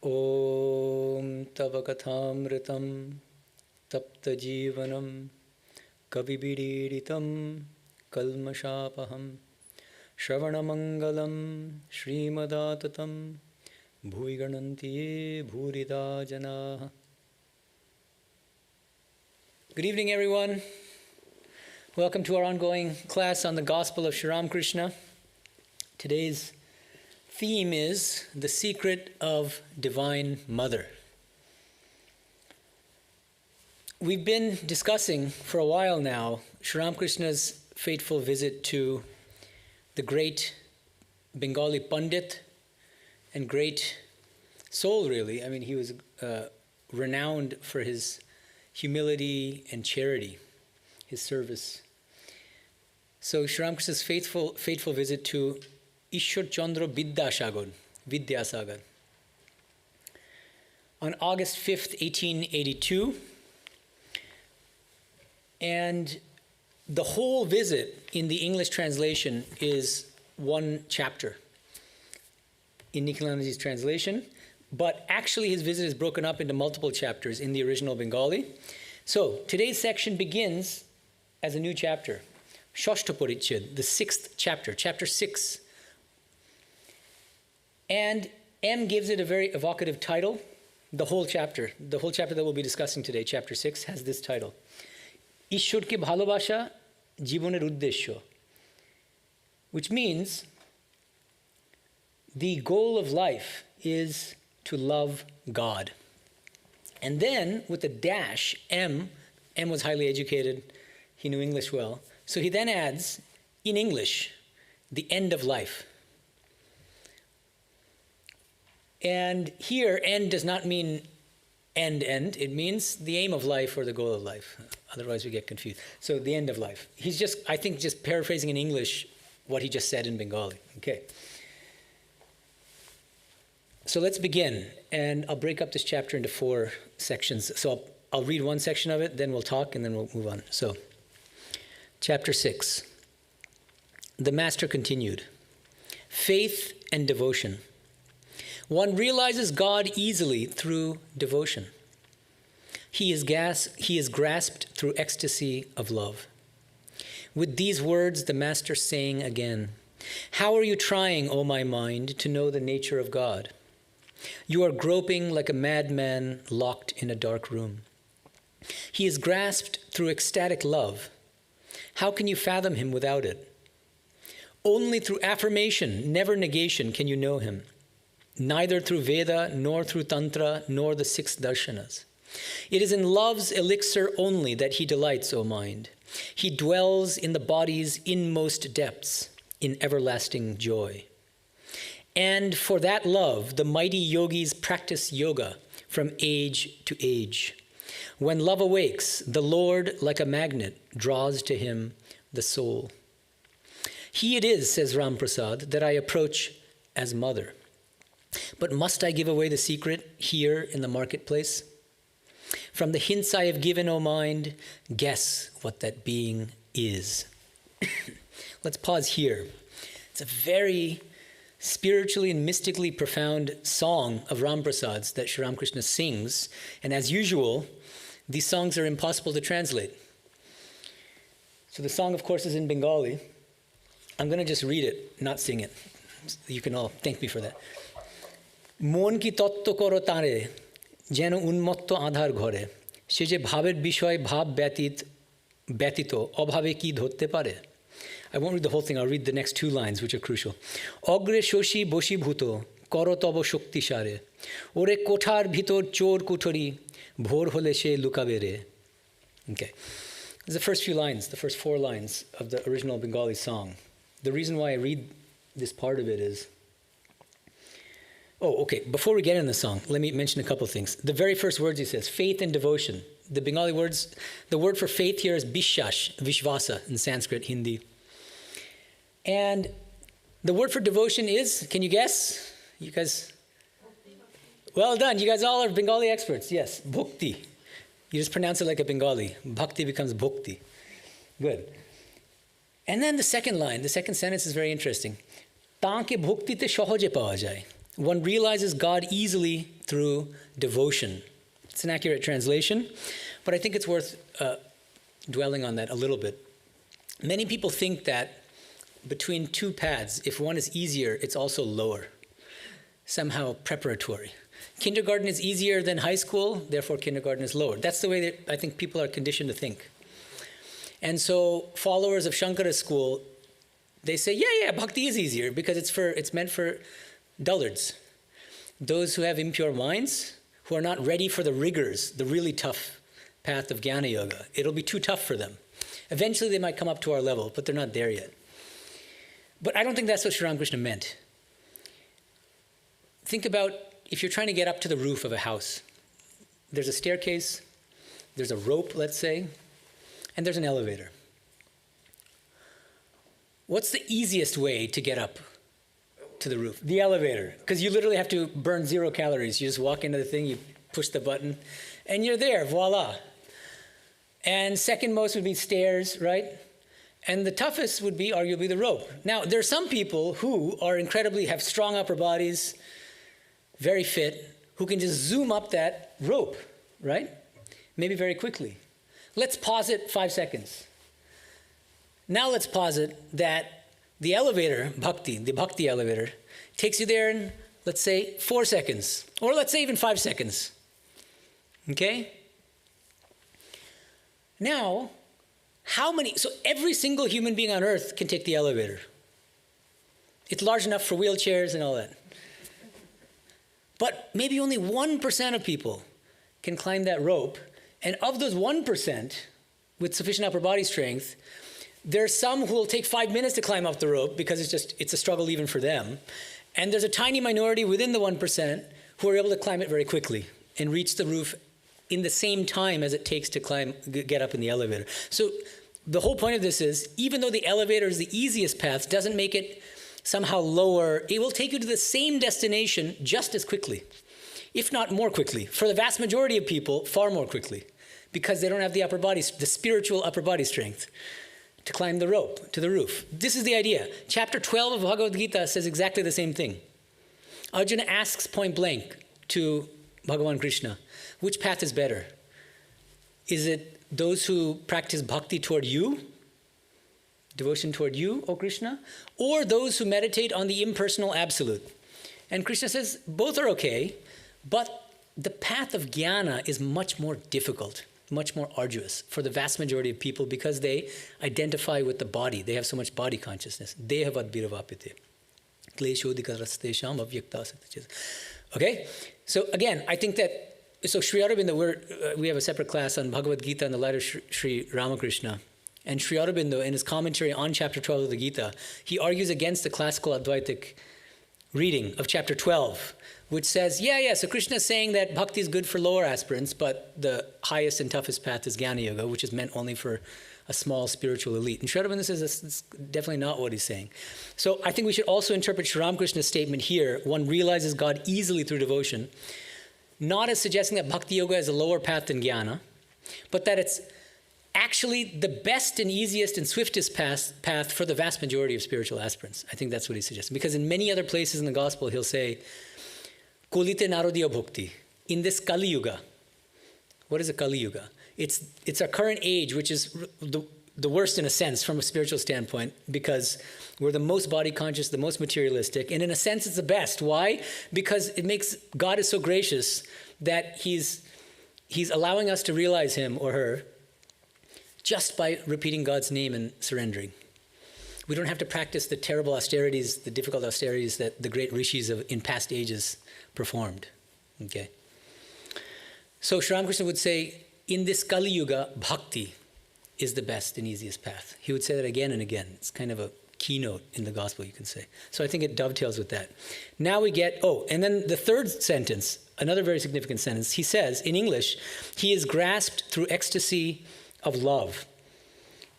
Om Tava Kathamritam Tapta Jivanam Kavibidiritam Kalmashapaham Shravanamangalam Srimadattatam Bhuiganantiye Bhurida Janaha. Good evening, everyone. Welcome to our ongoing class on the Gospel of Sri Ramakrishna. Today's theme is the secret of Divine Mother. We've been discussing for a while now Sri Ramakrishna's fateful visit to the great Bengali Pandit and great soul, really. I mean, he was renowned for his humility and charity, his service. So Sri Ramakrishna's fateful visit to Ishwar Chandra Vidyasagar on August 5th, 1882. And the whole visit in the English translation is one chapter in Nikhilanandaji's translation, but actually his visit is broken up into multiple chapters in the original Bengali. So today's section begins as a new chapter, Shashta Parichad, the 6th chapter, chapter 6. And M gives it a very evocative title. The whole chapter that we'll be discussing today, chapter 6, has this title: Ishwarke Bhalobasha Jiboner Uddeshyo, which means the goal of life is to love God. And then with a dash, M was highly educated, he knew English well, so he then adds, in English, the end of life. And here, end does not mean end. It means the aim of life or the goal of life. Otherwise, we get confused. So the end of life. He's just, I think, just paraphrasing in English what he just said in Bengali. Okay. So let's begin. And I'll break up this chapter into 4 sections. So I'll read one section of it, then we'll talk, and then we'll move on. So, chapter 6. The Master continued. Faith and devotion. One realizes God easily through devotion. He is grasped through ecstasy of love. With these words, the Master sang again, "How are you trying, O my mind, to know the nature of God? You are groping like a madman locked in a dark room. He is grasped through ecstatic love. How can you fathom him without it? Only through affirmation, never negation, can you know him. Neither through Veda, nor through Tantra, nor the 6 darshanas. It is in love's elixir only that he delights, O mind. He dwells in the body's inmost depths, in everlasting joy. And for that love, the mighty yogis practice yoga from age to age. When love awakes, the Lord, like a magnet, draws to him the soul. He it is, says Ram Prasad, that I approach as mother. But must I give away the secret here in the marketplace? From the hints I have given, O mind, guess what that being is." Let's pause here. It's a very spiritually and mystically profound song of Ram Prasad's that Sri Ramakrishna sings. And as usual, these songs are impossible to translate. So the song, of course, is in Bengali. I'm going to just read it, not sing it. You can all thank me for that. মন কি তত্ত্ব করো তাঁরে যেন উন্মত্ত আধার ঘরে সে যে ভাবের বিষয় ভাব ব্যতীত অভাবে কি ধরতে পারে. I won't read the whole thing, I'll read the next 2 lines which are crucial. অগ্রে Shashi বশীভূত কর তব শক্তিসারে ওরে কোঠার ভিতর চোর কুঠরি ভোর হলে সে লুকাবে রে. Okay. This is the first few lines, the first 4 lines of the original Bengali song. The reason why I read this part of it is, before we get in the song, let me mention a couple of things. The very first words he says, faith and devotion. The Bengali words, the word for faith here is bishash, vishvasa in Sanskrit, Hindi. And the word for devotion is, can you guess? You guys, well done. You guys all are Bengali experts. Yes, bhakti. You just pronounce it like a Bengali. Bhakti becomes bhakti. Good. And then the second line, the second sentence is very interesting. Tanke bhaktite shohoje pawa jay. One realizes God easily through devotion. It's an accurate translation, but I think it's worth dwelling on that a little bit. Many people think that between two paths, if one is easier, it's also lower, somehow preparatory. Kindergarten is easier than high school, therefore kindergarten is lower. That's the way that I think people are conditioned to think. And so followers of Shankara's school, they say, yeah, bhakti is easier because it's meant for dullards, those who have impure minds, who are not ready for the rigors, the really tough path of Jnana Yoga. It'll be too tough for them. Eventually they might come up to our level, but they're not there yet. But I don't think that's what Sri Ramakrishna meant. Think about if you're trying to get up to the roof of a house. There's a staircase, there's a rope, let's say, and there's an elevator. What's the easiest way to get up to the roof? The elevator, because you literally have to burn 0 calories. You just walk into the thing, you push the button, and you're there, voila. And second most would be stairs, right? And the toughest would be arguably the rope. Now, there are some people who have strong upper bodies, very fit, who can just zoom up that rope, right? Maybe very quickly. Let's pause it 5 seconds. Now let's posit that the elevator, the bhakti elevator, takes you there in, let's say, 4 seconds, or let's say even 5 seconds. Okay? Now, so every single human being on earth can take the elevator. It's large enough for wheelchairs and all that. But maybe only 1% of people can climb that rope, and of those 1% with sufficient upper body strength, there's some who will take 5 minutes to climb up the rope because it's a struggle even for them. And there's a tiny minority within the 1% who are able to climb it very quickly and reach the roof in the same time as it takes to get up in the elevator. So the whole point of this is, even though the elevator is the easiest path, doesn't make it somehow lower. It will take you to the same destination just as quickly, if not more quickly. For the vast majority of people, far more quickly, because they don't have the spiritual upper body strength to climb the rope to the roof. This is the idea. Chapter 12 of Bhagavad Gita says exactly the same thing. Arjuna asks point blank to Bhagavan Krishna, which path is better? Is it those who practice bhakti toward you, devotion toward you, O Krishna, or those who meditate on the impersonal absolute? And Krishna says, both are okay, but the path of jnana is much more difficult, much more arduous for the vast majority of people because they identify with the body. They have so much body consciousness. Dehavat bhiravapite. Kleshodikaraste avyakta satachis. Okay? So again, I think that, so Sri Aurobindo, we have a separate class on Bhagavad Gita and the light of Sri Ramakrishna. And Sri Aurobindo, in his commentary on chapter 12 of the Gita, he argues against the classical Advaitic reading of chapter 12, which says, so Krishna is saying that bhakti is good for lower aspirants, but the highest and toughest path is Jnana Yoga, which is meant only for a small spiritual elite. And Sri Aurobindo says that's definitely not what he's saying. So I think we should also interpret Sri Ramakrishna's statement here, one realizes God easily through devotion, not as suggesting that bhakti yoga is a lower path than jnana, but that it's actually the best and easiest and swiftest path for the vast majority of spiritual aspirants. I think that's what he's suggesting. Because in many other places in the gospel, he'll say, Kolite Narodiya Bhukti, in this Kali Yuga. What is a Kali Yuga? It's our current age, which is the worst in a sense from a spiritual standpoint, because we're the most body conscious, the most materialistic, and in a sense it's the best. Why? Because God is so gracious that he's allowing us to realize him or her just by repeating God's name and surrendering. We don't have to practice the terrible austerities, the difficult austerities that the great rishis in past ages performed. Okay. So Sri Ramakrishna would say, in this Kali Yuga, bhakti is the best and easiest path. He would say that again and again. It's kind of a keynote in the gospel, you can say. So I think it dovetails with that. Now we get, and then the third sentence, another very significant sentence, he says, in English, he is grasped through ecstasy of love.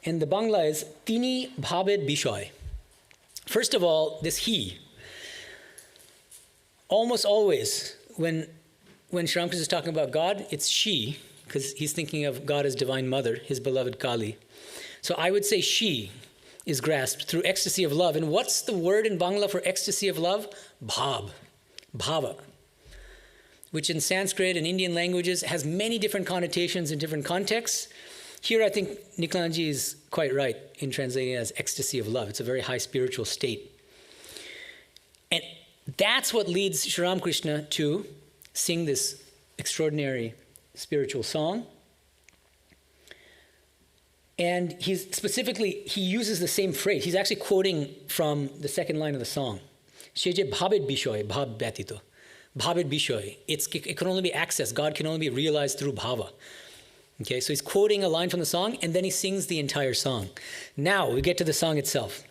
And the Bangla is, Tini bhabed bishoy. First of all, this he. Almost always, when Sri Ramakrishna is talking about God, it's she, because he's thinking of God as Divine Mother, his beloved Kali. So I would say she is grasped through ecstasy of love. And what's the word in Bangla for ecstasy of love? Bhab. bhava, which in Sanskrit and Indian languages has many different connotations in different contexts. Here I think Niklanji is quite right in translating it as ecstasy of love. It's a very high spiritual state. And that's what leads Sri Ramakrishna to sing this extraordinary spiritual song. And he uses the same phrase. He's actually quoting from the second line of the song. Sheje bhabet bishoy, bhav ব্যতীত. Bhabet bishoy. It can only be accessed. God can only be realized through bhava. Okay, so he's quoting a line from the song, and then he sings the entire song. Now we get to the song itself.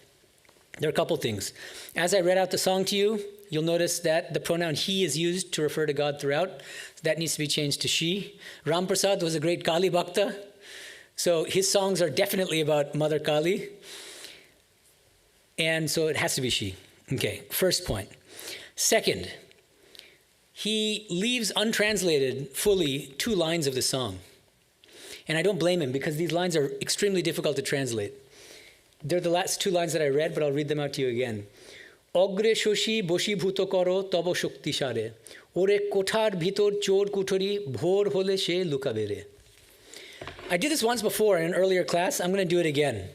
There are a couple things. As I read out the song to you, you'll notice that the pronoun he is used to refer to God throughout. That needs to be changed to she. Ram Prasad was a great Kali Bhakta. So his songs are definitely about Mother Kali. And so it has to be she. Okay, first point. Second, he leaves untranslated fully 2 lines of the song. And I don't blame him because these lines are extremely difficult to translate. They're the last 2 lines that I read, but I'll read them out to you again. Ogre shoshi boshi bhuto koro tobo shukti share. Ore kothar bhitor chor kuthori bhor hole she lukabere. I did this once before in an earlier class. I'm going to do it again.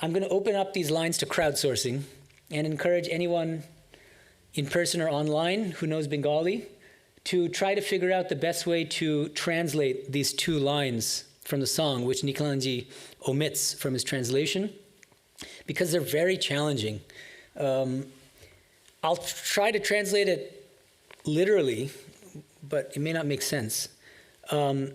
I'm going to open up these lines to crowdsourcing and encourage anyone in person or online who knows Bengali to try to figure out the best way to translate these 2 lines from the song, which Niklanji omits from his translation, because they're very challenging. I'll try to translate it literally, but it may not make sense. In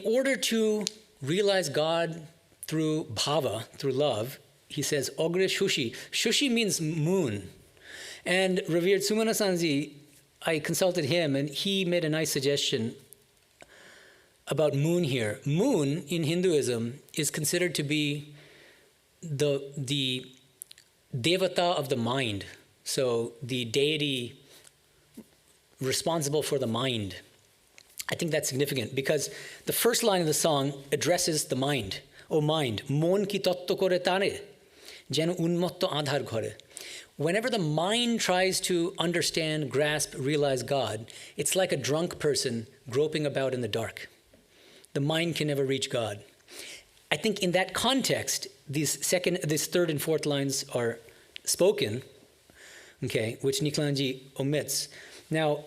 order to realize God through bhava, through love, he says, Ogre Shushi. Shushi means moon. And revered Sumana Sanji, I consulted him, and he made a nice suggestion about moon here. Moon in Hinduism is considered to be the devata of the mind. So the deity responsible for the mind. I think that's significant because the first line of the song addresses the mind. O mind, mon ki totto kore tare, jeno unmotto adhar ghore. Whenever the mind tries to understand, grasp, realize God, it's like a drunk person groping about in the dark. The mind can never reach God. I think in that context, these 3rd and 4th lines are spoken, okay, which Niklanji omits. Now,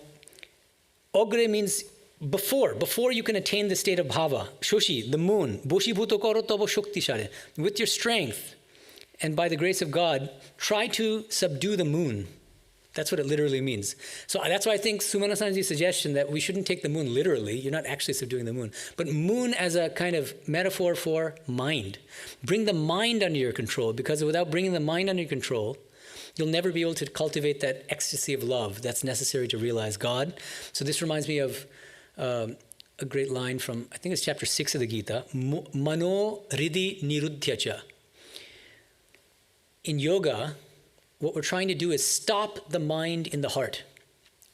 ogre means before you can attain the state of bhava, shushi, the moon, boshi bhuto koro tobo shukti share, with your strength, and by the grace of God, try to subdue the moon. That's what it literally means. So that's why I think Sumana Sanji's suggestion that we shouldn't take the moon literally. You're not actually subduing the moon. But moon as a kind of metaphor for mind. Bring the mind under your control, because without bringing the mind under your control, you'll never be able to cultivate that ecstasy of love that's necessary to realize God. So this reminds me of a great line from, I think it's chapter 6 of the Gita, Mano Hridi Niruddhyacha. In yoga, what we're trying to do is stop the mind in the heart.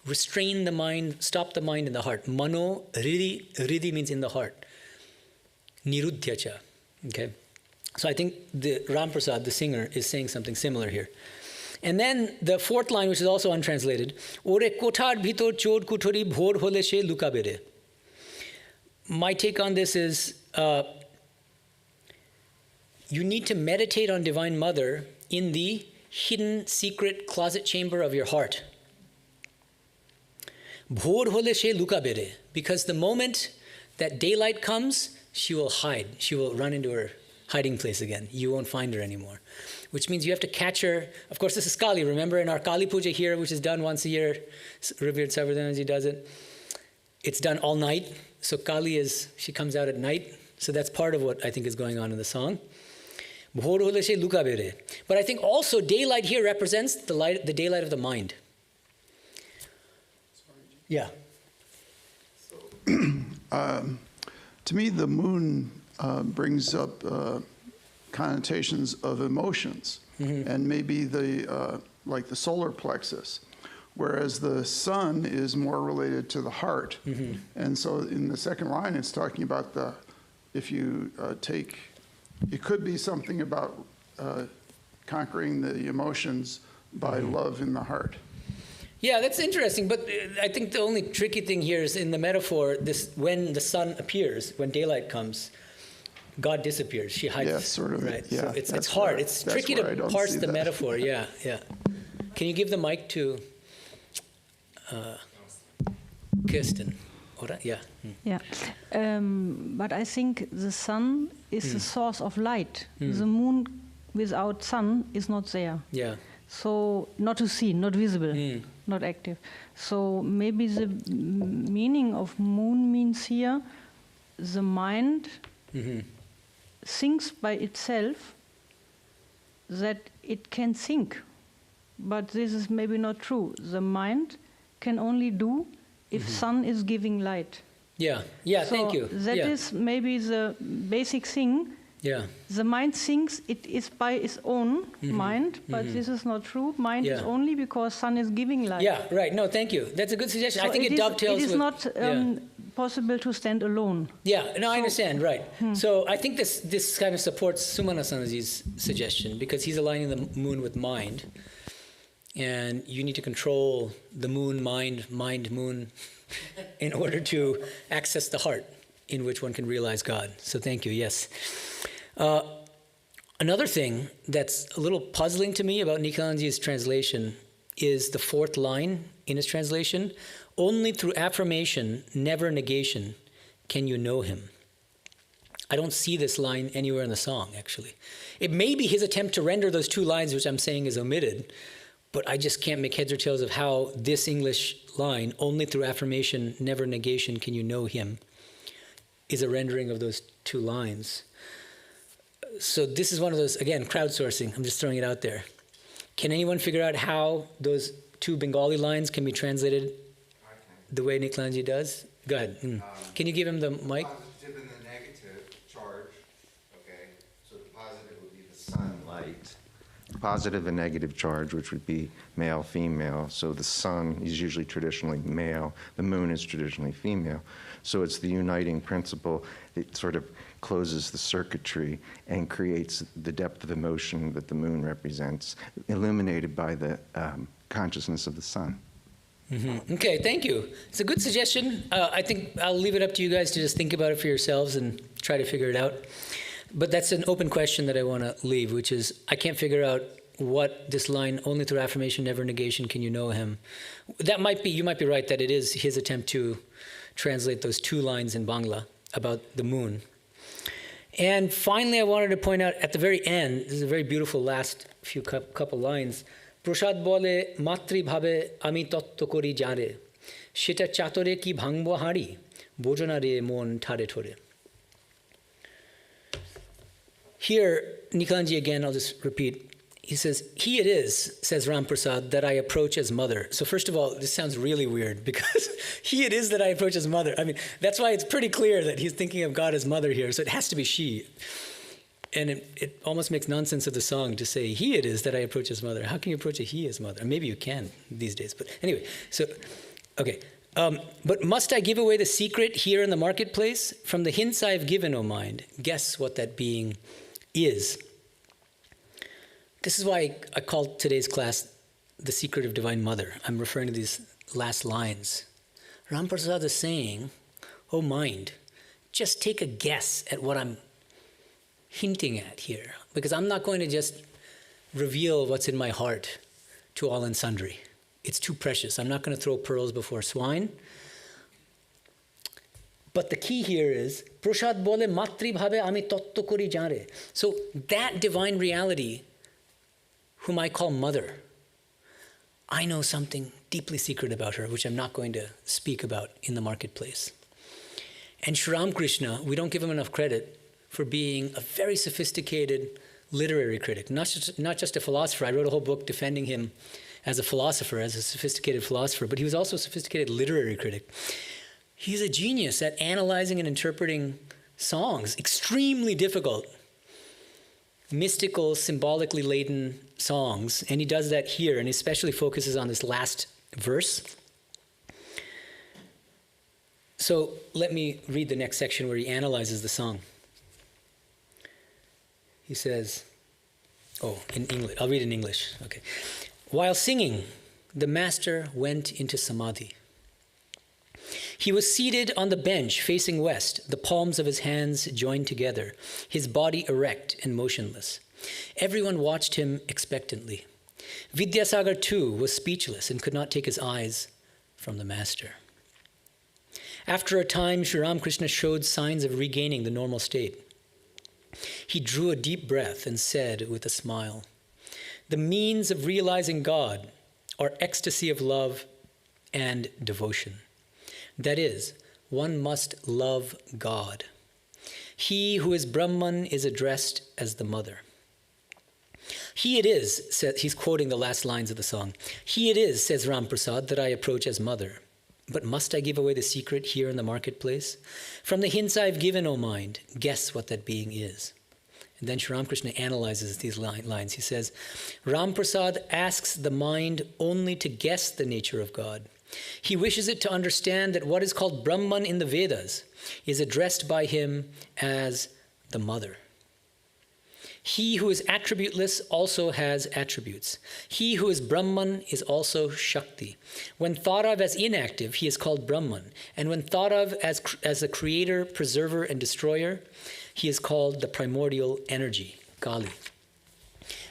Restrain the mind, stop the mind in the heart. Mano Hridi means in the heart. Niruddhyacha. Okay? So I think the Ram Prasad, the singer, is saying something similar here. And then the 4th line, which is also untranslated, Ore kothar bhitor chor kuthori bhor hole she lukabere. My take on this is you need to meditate on Divine Mother in the hidden, secret closet chamber of your heart. Bhor hole she lukabere. Because the moment that daylight comes, she will hide. She will run into her hiding place again. You won't find her anymore. Which means you have to catch her. Of course, this is Kali. Remember in our Kali Puja here, which is done once a year, revered Sarvadhananji does it. It's done all night. So Kali she comes out at night. So that's part of what I think is going on in the song. But I think also daylight here represents the daylight of the mind. Yeah. To me, the moon brings up connotations of emotions, and maybe like the solar plexus, whereas the sun is more related to the heart. And so in the second line, it's talking about if you it could be something about conquering the emotions by love in the heart. Yeah, that's interesting. But I think the only tricky thing here is in the metaphor, this when the sun appears, when daylight comes, God disappears. She hides. Yeah, sort of. Right. Yeah, So it's that's hard. where- It's that's tricky where I to don't parse see the that. metaphor. Yeah, yeah. Can you give the mic to Kirsten? Ora? Yeah. Yeah, but I think the sun is the source of light. The moon without sun is not there. Yeah. So not to see, not visible, not active. So maybe the meaning of moon means here the mind thinks by itself that it can think. But this is maybe not true. The mind can only do if sun is giving light. Yeah. Yeah. So Thank you. that yeah. is maybe the basic thing. Yeah. The mind thinks it is by its own mind, but this is not true. Mind is Yeah. only because sun is giving light. Yeah. Right. No. Thank you. That's a good suggestion. I think it dovetails It is with. not possible to stand alone. Yeah, no, I understand, right. So I think this kind of supports Sumana-sanaji's suggestion because he's aligning the moon with mind. And you need to control the moon, mind, moon, in order to access the heart in which one can realize God. So thank you, yes. Another thing that's a little puzzling to me about Nikhilanji's translation is the fourth line in his translation. Only through affirmation, never negation, can you know him. I don't see this line anywhere in the song, actually. It may be his attempt to render those two lines, which I'm saying is omitted, but I just can't make heads or tails of how this English line, only through affirmation, never negation, can you know him, is a rendering of those two lines. So this is one of those, again, crowdsourcing. I'm just throwing it out there. Can anyone figure out how those two Bengali lines can be translated the way Nikhilanji does? Go ahead. Can you give him the mic? Positive and the negative charge, okay? So the positive would be the sunlight. Positive and negative charge, which would be male, female. So the sun is usually traditionally male. The moon is traditionally female. So it's the uniting principle. It sort of closes the circuitry and creates the depth of emotion that the moon represents, illuminated by the consciousness of the sun. Okay, thank you. It's a good suggestion. I think I'll leave it up to you guys to just think about it for yourselves and try to figure it out. But that's an open question that I want to leave, which is I can't figure out what this line, only through affirmation, never negation, can you know him. That might be, you might be right that it is his attempt to translate those two lines in Bangla about the moon. And finally, I wanted to point out at the very end, this is a very beautiful last few couple lines, প্রসাদ বলে মাতৃভাবে আমি তত্ত্ব করি জারে সেটা চাতরে কি ভাঙবো হাঁড়ি বোঝনা রে মন ঠারে ঠোরে. Here, Nikhilanji again, I'll just repeat. He says, he it is, says Ram Prasad, that I approach as mother. So first of all, this sounds really weird because he it is that I approach as mother. I mean, that's why it's pretty clear that he's thinking of God as mother here. So it has to be she. And it almost makes nonsense of the song to say, he it is that I approach as mother. How can you approach a he as mother? Maybe you can these days. But anyway, so, okay. But must I give away the secret here in the marketplace? From the hints I have given, O mind, guess what that being is. This is why I called today's class The Secret of Divine Mother. I'm referring to these last lines. Ram Prasad is saying, oh mind, just take a guess at what I'm hinting at here, because I'm not going to just reveal what's in my heart to all and sundry. It's too precious. I'm not going to throw pearls before swine. But the key here is, Prasad bole matri bhabe ami totto kori jare. So that divine reality, whom I call mother, I know something deeply secret about her, which I'm not going to speak about in the marketplace. And Sri Ramakrishna, we don't give him enough credit for being a very sophisticated literary critic, not just a philosopher. I wrote a whole book defending him as a philosopher, as a sophisticated philosopher, but he was also a sophisticated literary critic. He's a genius at analyzing and interpreting songs, extremely difficult, mystical, symbolically laden songs, and he does that here, and he especially focuses on this last verse. So let me read the next section where he analyzes the song. He says, in English, I'll read in English, okay. While singing, the master went into samadhi. He was seated on the bench facing west, the palms of his hands joined together, his body erect and motionless. Everyone watched him expectantly. Vidyasagar too was speechless and could not take his eyes from the master. After a time, Sri Ramakrishna showed signs of regaining the normal state. He drew a deep breath and said with a smile, "The means of realizing God are ecstasy of love and devotion. That is, one must love God. He who is Brahman is addressed as the mother. He it is," he's quoting the last lines of the song, "He it is, says Ramprasad, that I approach as mother. But must I give away the secret here in the marketplace? From the hints I've given, O mind, guess what that being is." And then Sri Ramakrishna analyzes these lines. He says, Ramprasad asks the mind only to guess the nature of God. He wishes it to understand that what is called Brahman in the Vedas is addressed by him as the mother. He who is attributeless also has attributes. He who is Brahman is also Shakti. When thought of as inactive, he is called Brahman. And when thought of as the creator, preserver, and destroyer, he is called the primordial energy, Kali.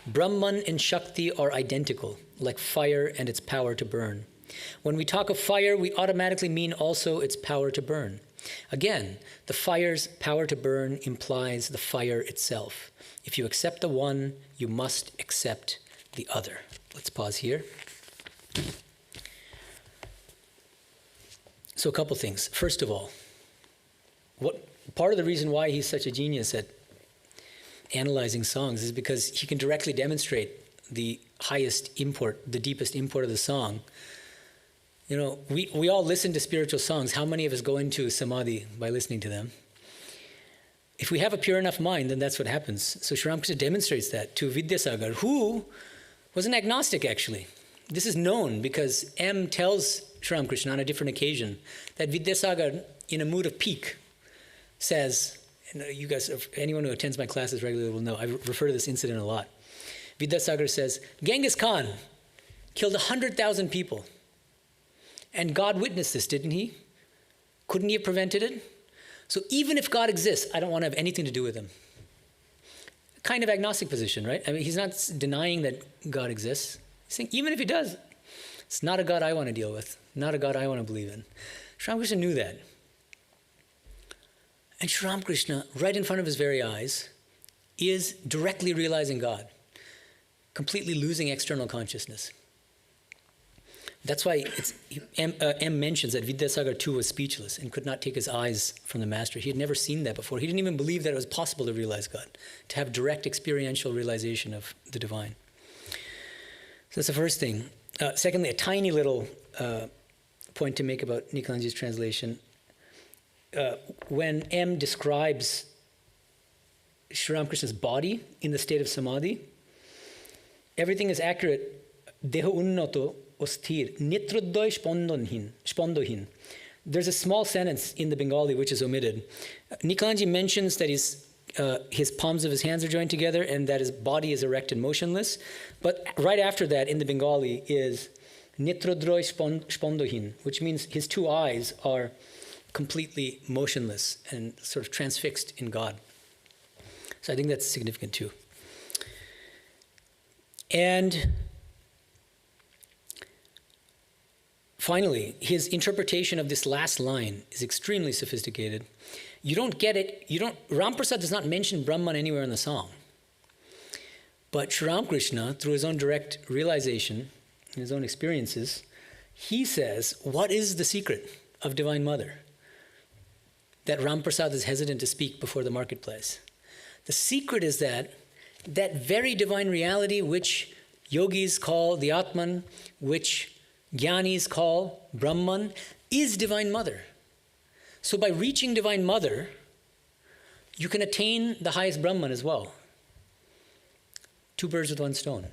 Brahman and Shakti are identical, like fire and its power to burn. When we talk of fire, we automatically mean also its power to burn. Again, the fire's power to burn implies the fire itself. If you accept the one, you must accept the other. Let's pause here. So a couple things. First of all, part of the reason why he's such a genius at analyzing songs is because he can directly demonstrate the highest import, the deepest import of the song. You know, we all listen to spiritual songs. How many of us go into samadhi by listening to them? If we have a pure enough mind, then that's what happens. So Sri Ramakrishna demonstrates that to Vidyasagar, who was an agnostic, actually. This is known because M tells Sri Ramakrishna on a different occasion that Vidyasagar, in a mood of pique, says, and you guys, anyone who attends my classes regularly will know, I refer to this incident a lot. Vidyasagar says, Genghis Khan killed 100,000 people. And God witnessed this, didn't he? Couldn't he have prevented it? So even if God exists, I don't want to have anything to do with him. Kind of agnostic position, right? I mean, he's not denying that God exists. He's saying, even if he does, it's not a God I want to deal with, not a God I want to believe in. Sri Ramakrishna knew that. And Sri Ramakrishna, right in front of his very eyes, is directly realizing God, completely losing external consciousness. That's why M mentions that Vidyasagar too was speechless and could not take his eyes from the master. He had never seen that before. He didn't even believe that it was possible to realize God, to have direct experiential realization of the divine. So that's the first thing. Secondly, a tiny little point to make about Nikalanji's translation. When M describes Sri Ramakrishna's body in the state of samadhi, everything is accurate. Deho unnato osthir, nitroddoy spondohin. There's a small sentence in the Bengali which is omitted. Nikalanji mentions that his palms of his hands are joined together and that his body is erect and motionless. But right after that in the Bengali is nitroddoy spondohin, which means his two eyes are completely motionless and sort of transfixed in God. So I think that's significant too. And finally, his interpretation of this last line is extremely sophisticated. You don't get it, Ramprasad does not mention Brahman anywhere in the song. But Sri Ramakrishna, through his own direct realization and his own experiences, he says, what is the secret of Divine Mother that Ramprasad is hesitant to speak before the marketplace? The secret is that very divine reality which yogis call the Atman, which Jnanis call Brahman, is Divine Mother. So by reaching Divine Mother, you can attain the highest Brahman as well. Two birds with one stone.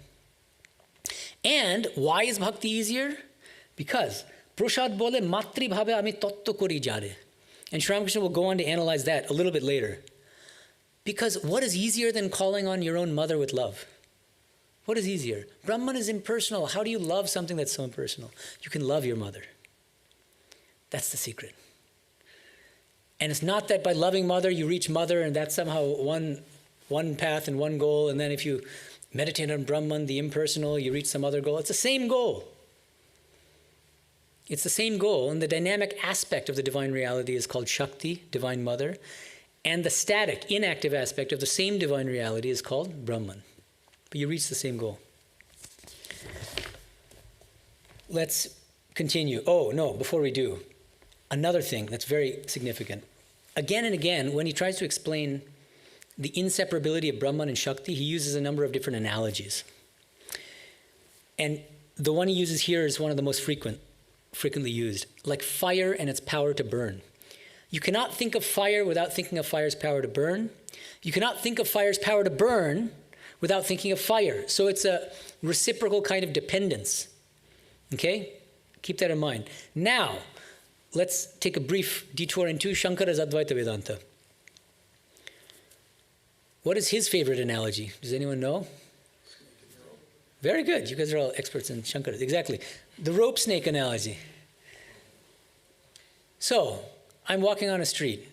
And why is bhakti easier? Because Prasad bole matri bhabe ami tattva kori jare. And Sri Ramakrishna will go on to analyze that a little bit later. Because what is easier than calling on your own mother with love? What is easier? Brahman is impersonal. How do you love something that's so impersonal? You can love your mother. That's the secret. And it's not that by loving mother you reach mother and that's somehow one path and one goal, and then if you meditate on Brahman, the impersonal, you reach some other goal. It's the same goal. It's the same goal, and the dynamic aspect of the divine reality is called Shakti, Divine Mother, and the static, inactive aspect of the same divine reality is called Brahman. But you reach the same goal. Let's continue. Oh, no, before we do, another thing that's very significant. Again and again, when he tries to explain the inseparability of Brahman and Shakti, he uses a number of different analogies. And the one he uses here is one of the most frequently used, like fire and its power to burn. You cannot think of fire without thinking of fire's power to burn. You cannot think of fire's power to burn without thinking of fire. So it's a reciprocal kind of dependence. Okay? Keep that in mind. Now, let's take a brief detour into Shankara's Advaita Vedanta. What is his favorite analogy? Does anyone know? Very good. You guys are all experts in Shankara. Exactly. The rope snake analogy. So, I'm walking on a street,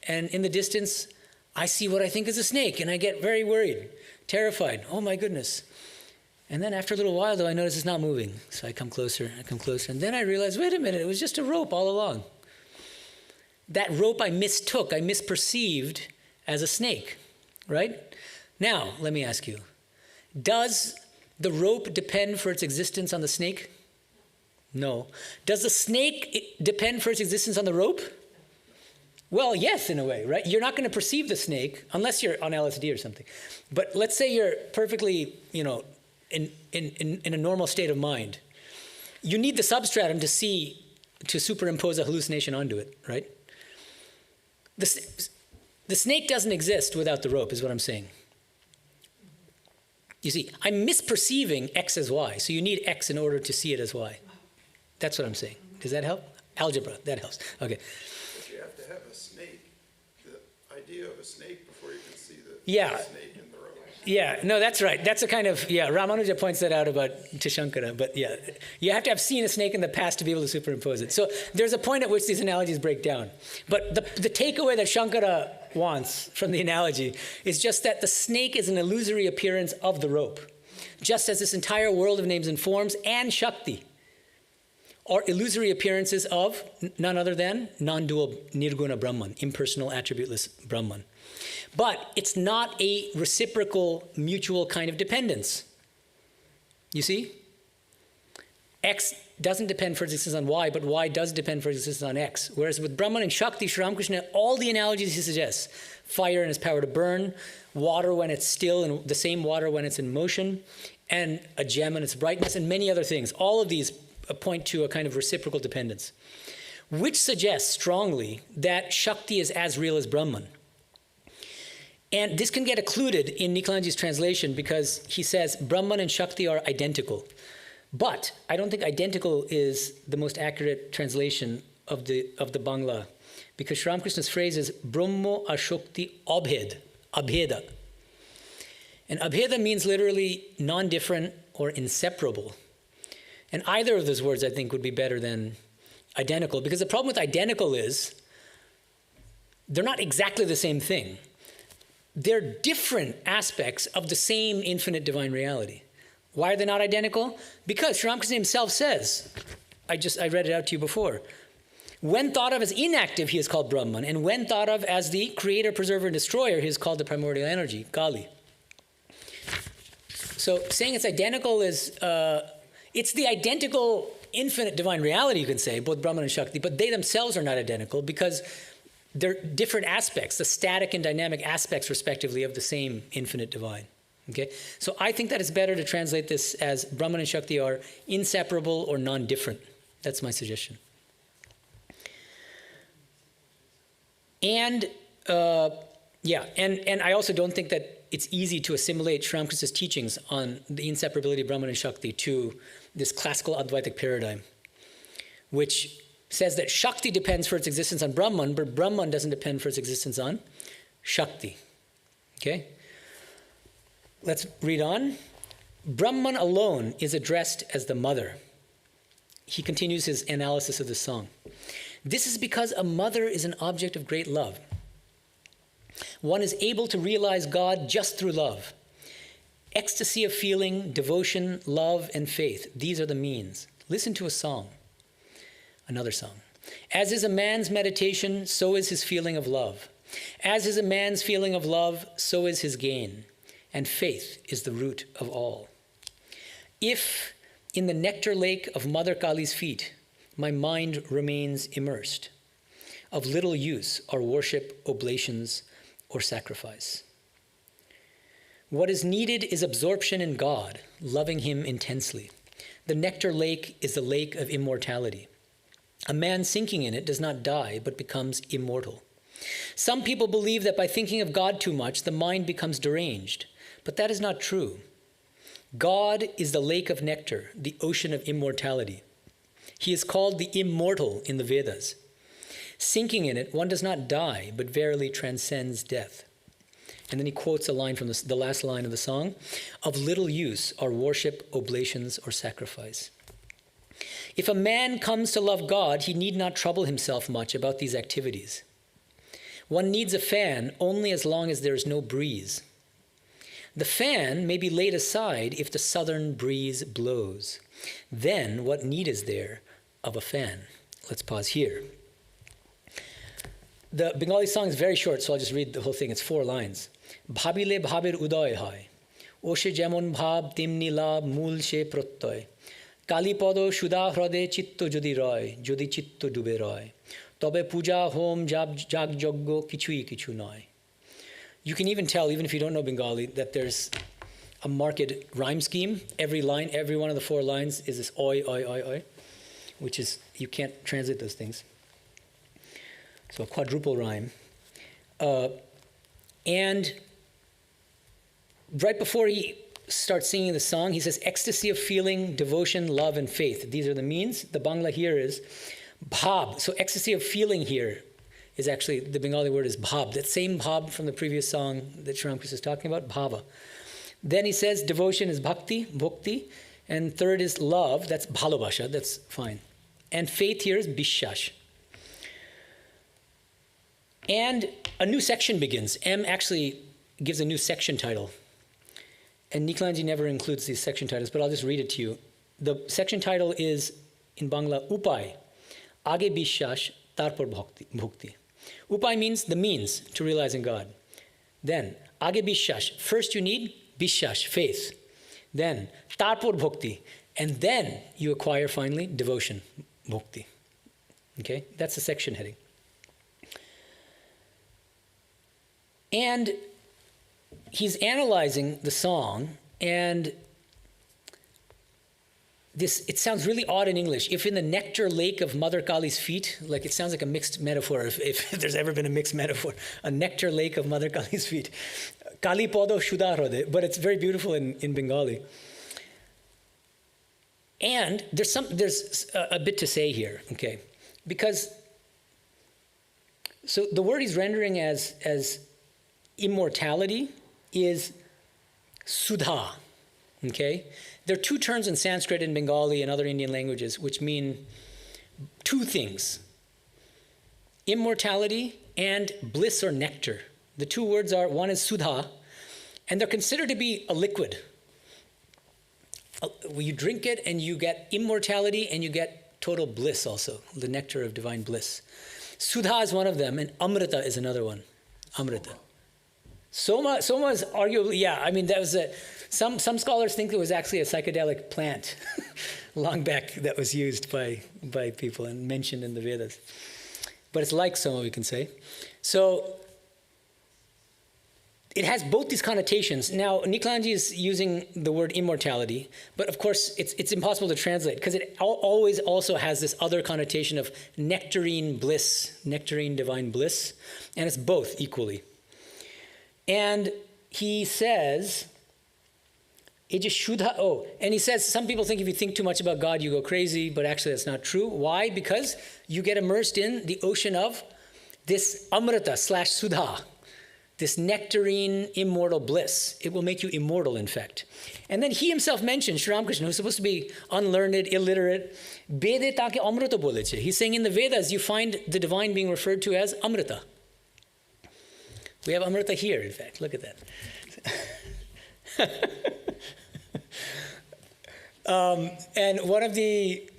and in the distance, I see what I think is a snake, and I get very worried, terrified. Oh my goodness. And then after a little while, though, I notice it's not moving. So I come closer, and then I realize, wait a minute, it was just a rope all along. That rope I misperceived as a snake, right? Now, let me ask you, does the rope depend for its existence on the snake? No. Does the snake depend for its existence on the rope? Well, yes, in a way, right? You're not going to perceive the snake unless you're on LSD or something. But let's say you're perfectly, in a normal state of mind. You need the substratum to superimpose a hallucination onto it, right? The snake doesn't exist without the rope, is what I'm saying. You see, I'm misperceiving X as Y, so you need X in order to see it as Y. That's what I'm saying. Does that help? Algebra, that helps. Okay. But you have to have a snake, the idea of a snake before you can see the snake in the rope. Yeah, no, that's right. That's a kind of, Ramanuja points that out about Shankara, but yeah, you have to have seen a snake in the past to be able to superimpose it. So there's a point at which these analogies break down. But the takeaway that Shankara wants from the analogy is just that the snake is an illusory appearance of the rope, just as this entire world of names and forms and Shakti are illusory appearances of none other than non-dual nirguna Brahman, impersonal, attributeless Brahman. But it's not a reciprocal, mutual kind of dependence. You see? X doesn't depend for its existence on Y, but Y does depend for its existence on X. Whereas with Brahman and Shakti, Sri Ramakrishna, all the analogies he suggests, fire and its power to burn, water when it's still, and the same water when it's in motion, and a gem and its brightness, and many other things. All of these point to a kind of reciprocal dependence, which suggests strongly that Shakti is as real as Brahman. And this can get occluded in Nikalanji's translation because he says Brahman and Shakti are identical. But I don't think identical is the most accurate translation of the Bangla, because Sri Ramakrishna's phrase is Brahmo Ashokti Abheda. And Abheda means literally non-different or inseparable. And either of those words, I think, would be better than identical, because the problem with identical is they're not exactly the same thing. They're different aspects of the same infinite divine reality. Why are they not identical? Because Sri Ramakrishna himself says, I read it out to you before, when thought of as inactive, he is called Brahman, and when thought of as the creator, preserver, and destroyer, he is called the primordial energy, Kali. So saying it's identical is, it's the identical infinite divine reality, you can say, both Brahman and Shakti, but they themselves are not identical because they're different aspects, the static and dynamic aspects, respectively, of the same infinite divine. Okay? So I think that it's better to translate this as Brahman and Shakti are inseparable or non-different. That's my suggestion. And and I also don't think that it's easy to assimilate Sri Ramakrishna's teachings on the inseparability of Brahman and Shakti to this classical Advaitic paradigm, which says that Shakti depends for its existence on Brahman, but Brahman doesn't depend for its existence on Shakti. Okay? Let's read on. Brahman alone is addressed as the mother. He continues his analysis of the song. This is because a mother is an object of great love. One is able to realize God just through love. Ecstasy of feeling, devotion, love, and faith. These are the means. Listen to a song. Another song. As is a man's meditation, so is his feeling of love. As is a man's feeling of love, so is his gain. And faith is the root of all. If in the nectar lake of Mother Kali's feet, my mind remains immersed, of little use are worship, oblations, or sacrifice. What is needed is absorption in God, loving him intensely. The nectar lake is the lake of immortality. A man sinking in it does not die, but becomes immortal. Some people believe that by thinking of God too much, the mind becomes deranged, but that is not true. God is the lake of nectar, the ocean of immortality. He is called the immortal in the Vedas. Sinking in it, one does not die, but verily transcends death. And then he quotes a line from the last line of the song. Of little use are worship, oblations, or sacrifice. If a man comes to love God, he need not trouble himself much about these activities. One needs a fan only as long as there is no breeze. The fan may be laid aside if the southern breeze blows. Then what need is there of a fan? Let's pause here. The Bengali song is very short, so I'll just read the whole thing. It's 4 lines. Bhabile bhaber udoy hoy. Oshe jemon bhab temni labh mool she prottoy. Kalipodo shuda hrode chitto jodi roy, jodi chitto dube roy. Tobe puja hom jag joggo kichui kichu noy. You can even tell, even if you don't know Bengali, that there's a marked rhyme scheme. Every line, every one of the 4 lines is this oi, oi, oi, oi, which is, you can't translate those things. So a quadruple rhyme. And right before he starts singing the song, he says, ecstasy of feeling, devotion, love, and faith. These are the means. The Bangla here is bhab. So ecstasy of feeling here is actually, the Bengali word is bhab. That same bhab from the previous song that Sri Ramakrishna is talking about, bhava. Then he says devotion is bhakti, bhakti. And third is love, that's bhalobasha, that's fine. And faith here is bishash. And a new section begins. M actually gives a new section title. And Niklanji never includes these section titles, but I'll just read it to you. The section title is, in Bangla, Upai. Age bishash, tarpor bhakti. Upai means the means to realizing God. Then, age bishash. First you need bishash, faith. Then, tarpor bhakti. And then you acquire finally devotion, bhakti. Okay? That's the section heading. And he's analyzing the song, and it sounds really odd in English. If in the nectar lake of Mother Kali's feet, like it sounds like a mixed metaphor, if there's ever been a mixed metaphor, a nectar lake of Mother Kali's feet. Kali podo shudarode, but it's very beautiful in Bengali. And there's a bit to say here, okay? Because, so the word he's rendering as immortality is sudha, okay? There are 2 terms in Sanskrit and Bengali and other Indian languages which mean 2 things: immortality and bliss or nectar. The 2 words are, one is sudha, and they're considered to be a liquid. You drink it and you get immortality and you get total bliss also, the nectar of divine bliss. Sudha is one of them, and amrita is another one, amrita. Soma is arguably, yeah, I mean, that was some scholars think it was actually a psychedelic plant long back that was used by people and mentioned in the Vedas. But it's like Soma, we can say. So it has both these connotations. Now, Niklanji is using the word immortality, but of course it's impossible to translate because it always also has this other connotation of nectarine bliss, nectarine divine bliss, and it's both equally. And he says, and he says, some people think if you think too much about God, you go crazy, but actually that's not true. Why? Because you get immersed in the ocean of this amrita / sudha, this nectarine immortal bliss. It will make you immortal, in fact. And then he himself mentioned, Sri Ramakrishna, who's supposed to be unlearned, illiterate, Vede take amrita boleche. He's saying in the Vedas, you find the divine being referred to as Amrita. We have Amrita here, in fact. Look at that. And one of the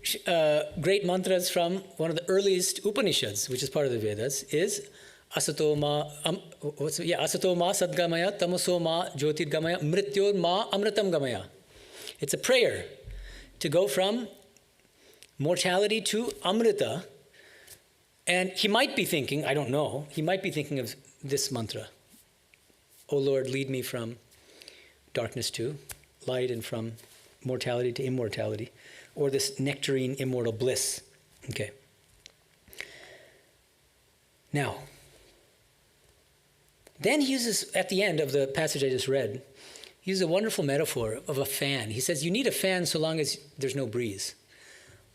great mantras from one of the earliest Upanishads, which is part of the Vedas, is Asato ma sadgamaya, tamoso ma jyotirgamaya, mrityor ma amritam gamaya. It's a prayer to go from mortality to Amrita. And he might be thinking, I don't know, he might be thinking of this mantra. O Lord, lead me from darkness to light and from mortality to immortality, or this nectarine immortal bliss. Okay. Now, then he uses, at the end of the passage I just read, he uses a wonderful metaphor of a fan. He says, you need a fan so long as there's no breeze.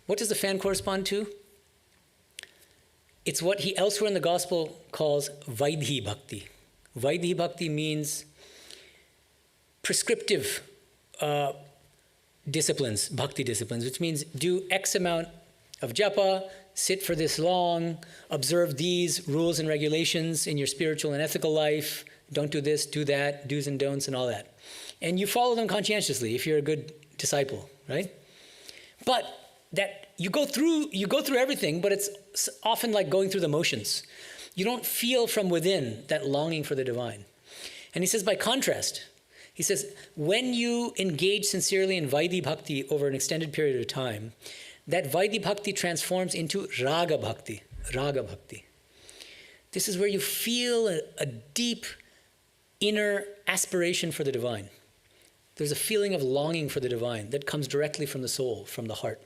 What does the fan correspond to? It's what he elsewhere in the gospel calls Vaidhi Bhakti. Vaidhi Bhakti means prescriptive disciplines, bhakti disciplines, which means do X amount of japa, sit for this long, observe these rules and regulations in your spiritual and ethical life, don't do this, do that, do's and don'ts and all that. And you follow them conscientiously if you're a good disciple, right? But that you go through everything, but it's often like going through the motions. You don't feel from within that longing for the divine. And he says, by contrast, he says, when you engage sincerely in Vaidhi Bhakti over an extended period of time, that Vaidhi Bhakti transforms into Raga Bhakti. Raga Bhakti. This is where you feel a deep inner aspiration for the divine. There's a feeling of longing for the divine that comes directly from the soul, from the heart.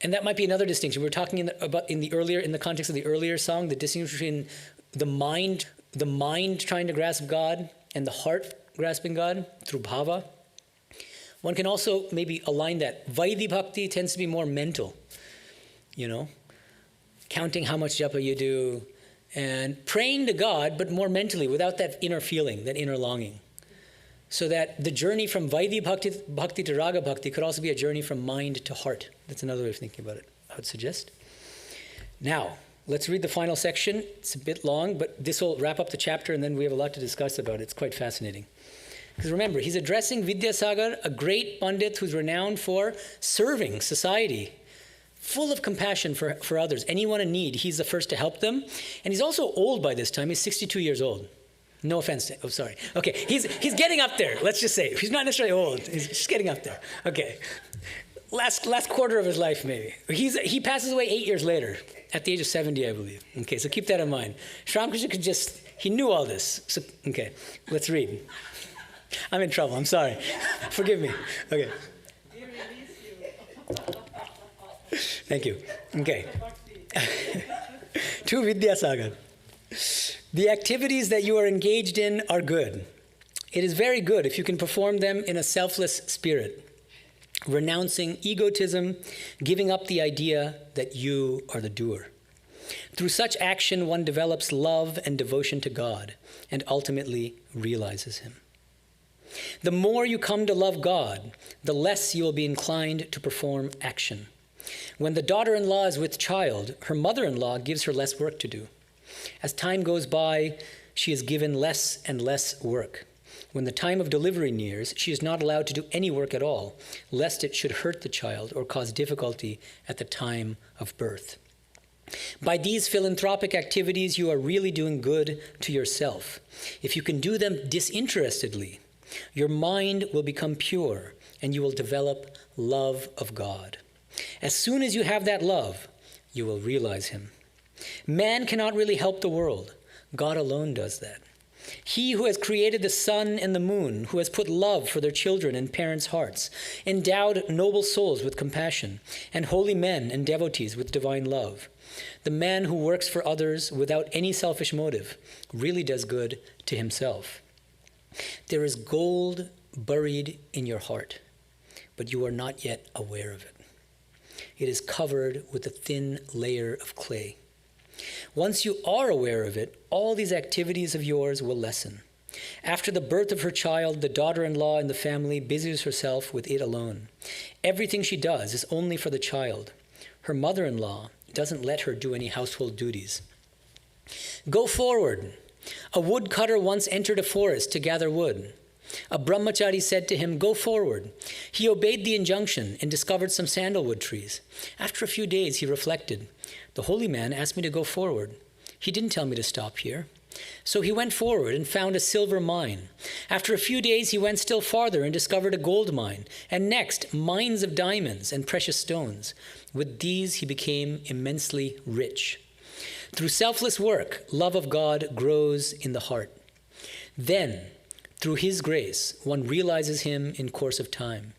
And that might be another distinction. We were talking in the context of the earlier song, the distinction between the mind trying to grasp God and the heart grasping God through bhava. One can also maybe align that. Vaidhi Bhakti tends to be more mental, counting how much japa you do and praying to God, but more mentally, without that inner feeling, that inner longing. So that the journey from Vaidhi Bhakti to Raga Bhakti could also be a journey from mind to heart. That's another way of thinking about it, I would suggest. Now, let's read the final section. It's a bit long, but this will wrap up the chapter, and then we have a lot to discuss about it. It's quite fascinating. Because remember, he's addressing Vidyasagar, a great Pandit who's renowned for serving society, full of compassion for others. Anyone in need, he's the first to help them. And he's also old by this time. He's 62 years old. No offense. Sorry. Okay, he's getting up there. Let's just say he's not necessarily old. He's just getting up there. Okay, last quarter of his life maybe. He passes away 8 years later, at the age of 70, I believe. Okay, so keep that in mind. Sri Ramakrishna he knew all this. So, okay, let's read. I'm in trouble. I'm sorry. Forgive me. Okay. Thank you. Okay. To Vidyasagar. The activities that you are engaged in are good. It is very good if you can perform them in a selfless spirit, renouncing egotism, giving up the idea that you are the doer. Through such action, one develops love and devotion to God and ultimately realizes Him. The more you come to love God, the less you will be inclined to perform action. When the daughter-in-law is with child, her mother-in-law gives her less work to do. As time goes by, she is given less and less work. When the time of delivery nears, she is not allowed to do any work at all, lest it should hurt the child or cause difficulty at the time of birth. By these philanthropic activities, you are really doing good to yourself. If you can do them disinterestedly, your mind will become pure and you will develop love of God. As soon as you have that love, you will realize Him. Man cannot really help the world. God alone does that. He who has created the sun and the moon, who has put love for their children in parents' hearts, endowed noble souls with compassion, and holy men and devotees with divine love. The man who works for others without any selfish motive really does good to himself. There is gold buried in your heart, but you are not yet aware of it. It is covered with a thin layer of clay. Once you are aware of it, all these activities of yours will lessen. After the birth of her child, the daughter-in-law in the family busies herself with it alone. Everything she does is only for the child. Her mother-in-law doesn't let her do any household duties. Go forward. A woodcutter once entered a forest to gather wood. A brahmachari said to him, "Go forward." He obeyed the injunction and discovered some sandalwood trees. After a few days, he reflected, "The holy man asked me to go forward. He didn't tell me to stop here." So he went forward and found a silver mine. After a few days, he went still farther and discovered a gold mine, and next, mines of diamonds and precious stones. With these, he became immensely rich. Through selfless work, love of God grows in the heart. Then, through his grace, one realizes him in course of time.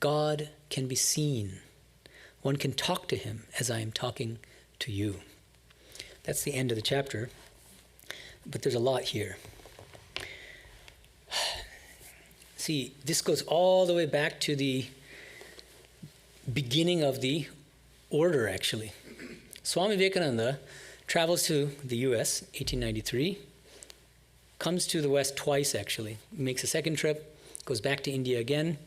God can be seen. One can talk to him as I am talking to you. That's the end of the chapter. But there's a lot here. See, this goes all the way back to the beginning of the order, actually. Swami Vivekananda travels to the US, 1893, comes to the West twice, actually, makes a second trip, goes back to India again.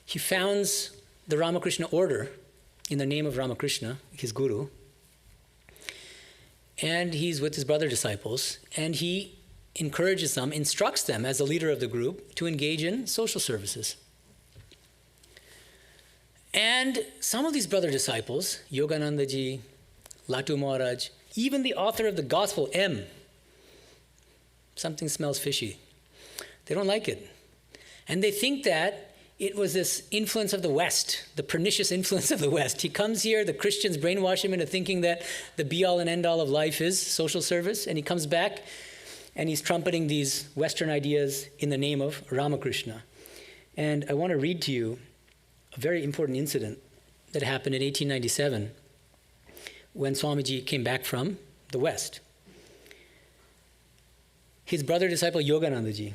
He founds the Ramakrishna order in the name of Ramakrishna, his guru. And he's with his brother disciples, and he encourages them, instructs them as the leader of the group to engage in social services. And some of these brother disciples, Yogananda ji, Latu Maharaj, even the author of the Gospel, M, something smells fishy. They don't like it. And they think that it was this influence of the West, the pernicious influence of the West. He comes here, the Christians brainwash him into thinking that the be-all and end-all of life is social service, and he comes back and he's trumpeting these Western ideas in the name of Ramakrishna. And I want to read to you a very important incident that happened in 1897 when Swamiji came back from the West. His brother disciple Yogananda ji